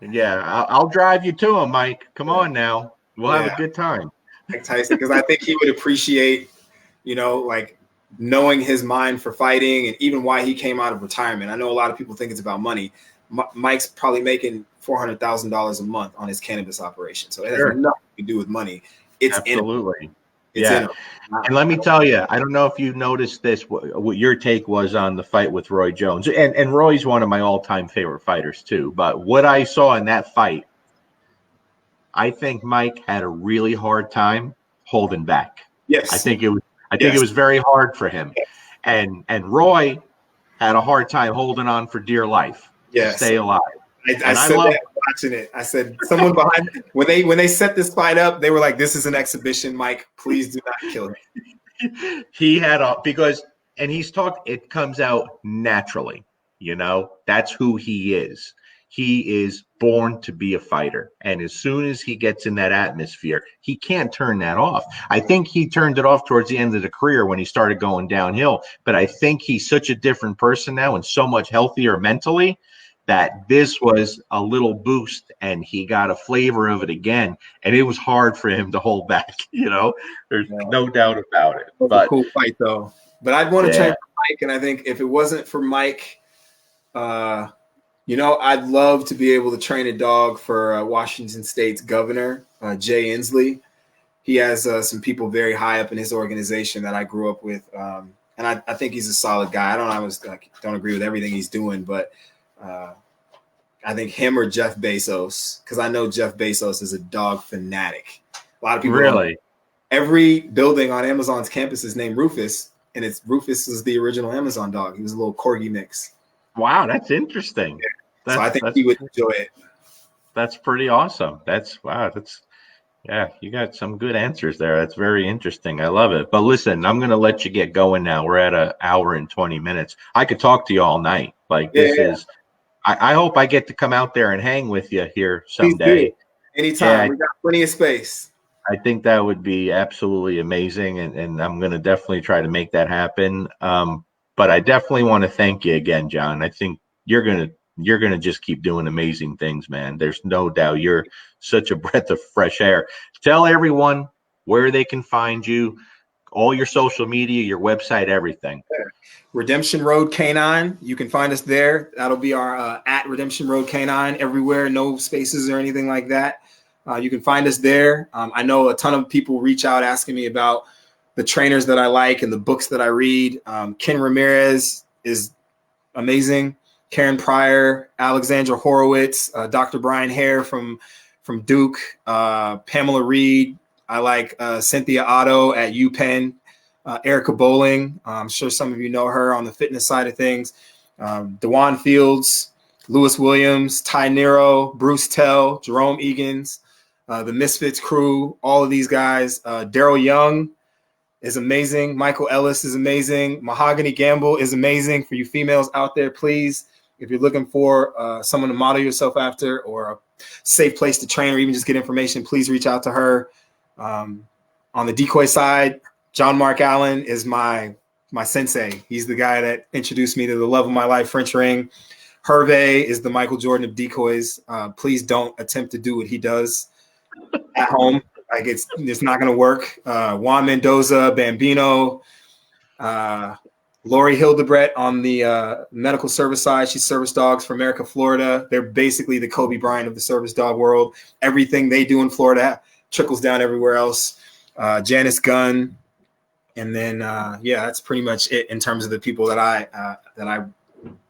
Yeah. I'll drive you to him, Mike. Come on now. We'll have a good time. Mike Tyson, because I think he would appreciate, like knowing his mind for fighting, and even why he came out of retirement. I know a lot of people think it's about money. Mike's probably making $400,000 a month on his cannabis operation, so it has nothing to do with money. It's absolutely. And let me tell you, I don't know if you noticed this, what your take was on the fight with Roy Jones. And Roy's one of my all-time favorite fighters too. But what I saw in that fight, I think Mike had a really hard time holding back. Yes. I think it was very hard for him. Yes. And Roy had a hard time holding on for dear life to stay alive. I said that watching it. I said, someone behind when they set this fight up, they were like, "This is an exhibition, Mike. Please do not kill him." He had he's talked. It comes out naturally. That's who he is. He is born to be a fighter, and as soon as he gets in that atmosphere, he can't turn that off. I think he turned it off towards the end of the career when he started going downhill. But I think he's such a different person now and so much healthier mentally, that this was a little boost, and he got a flavor of it again, and it was hard for him to hold back. There's no doubt about it. It was a cool fight, though. But I'd want to train for Mike, and I think if it wasn't for Mike, I'd love to be able to train a dog for Washington State's governor, Jay Inslee. He has some people very high up in his organization that I grew up with, and I think he's a solid guy. Don't agree with everything he's doing, but I think him or Jeff Bezos, because I know Jeff Bezos is a dog fanatic. A lot of people really. Every building on Amazon's campus is named Rufus, and Rufus is the original Amazon dog. He was a little corgi mix. Wow, that's interesting. Yeah. So I think he would enjoy it. That's pretty awesome. Yeah, you got some good answers there. That's very interesting. I love it. But listen, I'm going to let you get going now. We're at an hour and 20 minutes. I could talk to you all night. I hope I get to come out there and hang with you here someday. Anytime. Yeah, we got plenty of space. I think that would be absolutely amazing. And I'm going to definitely try to make that happen. But I definitely want to thank you again, John. I think you're going to just keep doing amazing things, man. There's no doubt. You're such a breath of fresh air. Tell everyone where they can find you, all your social media, your website, everything. Redemption Road Canine. You can find us there. That'll be our at Redemption Road Canine everywhere. No spaces or anything like that. You can find us there. I know a ton of people reach out asking me about the trainers that I like and the books that I read. Ken Ramirez is amazing. Karen Pryor, Alexandra Horowitz, Dr. Brian Hare from Duke, Pamela Reed. I like Cynthia Otto at UPenn, Erica Bowling. I'm sure some of you know her on the fitness side of things. DeJuan Fields, Lewis Williams, Ty Nero, Bruce Tell, Jerome Egan's, the Misfits crew, all of these guys. Daryl Young is amazing. Michael Ellis is amazing. Mahogany Gamble is amazing. For you females out there, please, if you're looking for someone to model yourself after or a safe place to train or even just get information, please reach out to her. On the decoy side, John Mark Allen is my sensei. He's the guy that introduced me to the love of my life, French ring. Hervé is the Michael Jordan of decoys. Please don't attempt to do what he does at home. Like it's not going to work. Juan Mendoza, Bambino, Lori Hildebredt on the medical service side. She service dogs for America, Florida. They're basically the Kobe Bryant of the service dog world. Everything they do in Florida trickles down everywhere else. Janice Gunn. And then, that's pretty much it in terms of the people that I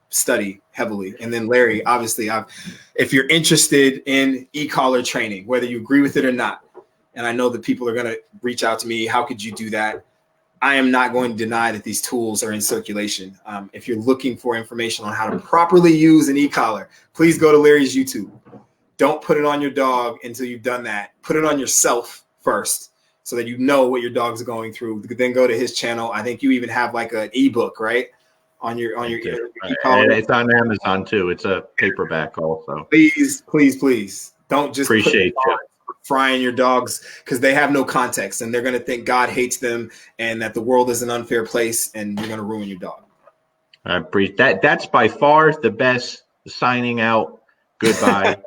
study heavily. And then Larry, obviously, if you're interested in e-collar training, whether you agree with it or not, and I know that people are going to reach out to me, how could you do that? I am not going to deny that these tools are in circulation. If you're looking for information on how to properly use an e-collar, please go to Larry's YouTube. Don't put it on your dog until you've done that. Put it on yourself first so that you know what your dog's going through. Then go to his channel. I think you even have like an ebook, right? On your e-collar. It's on Amazon too. It's a paperback also. Please. Don't just appreciate you frying your dogs because they have no context and they're going to think God hates them and that the world is an unfair place and you're going to ruin your dog. I appreciate that. That's by far the best signing out. Goodbye.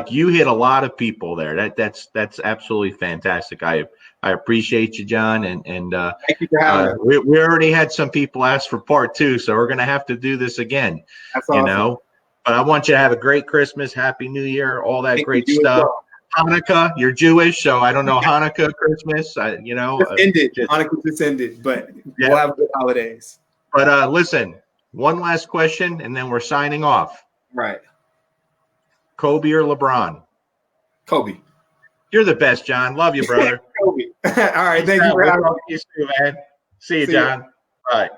You hit a lot of people there. That's absolutely fantastic. I appreciate you, John. And thank you for having me. We already had some people ask for part 2, so we're going to have to do this again. That's awesome. But I want you to have a great Christmas, Happy New Year, all that great stuff. Hanukkah, you're Jewish, so I don't know Hanukkah, Christmas. Hanukkah just ended, but we'll have good holidays. But listen, one last question, and then we're signing off. Right. Kobe or LeBron? Kobe. You're the best, John. Love you, brother. Kobe. All right. Thank you for having me. Man. See you, John. Bye.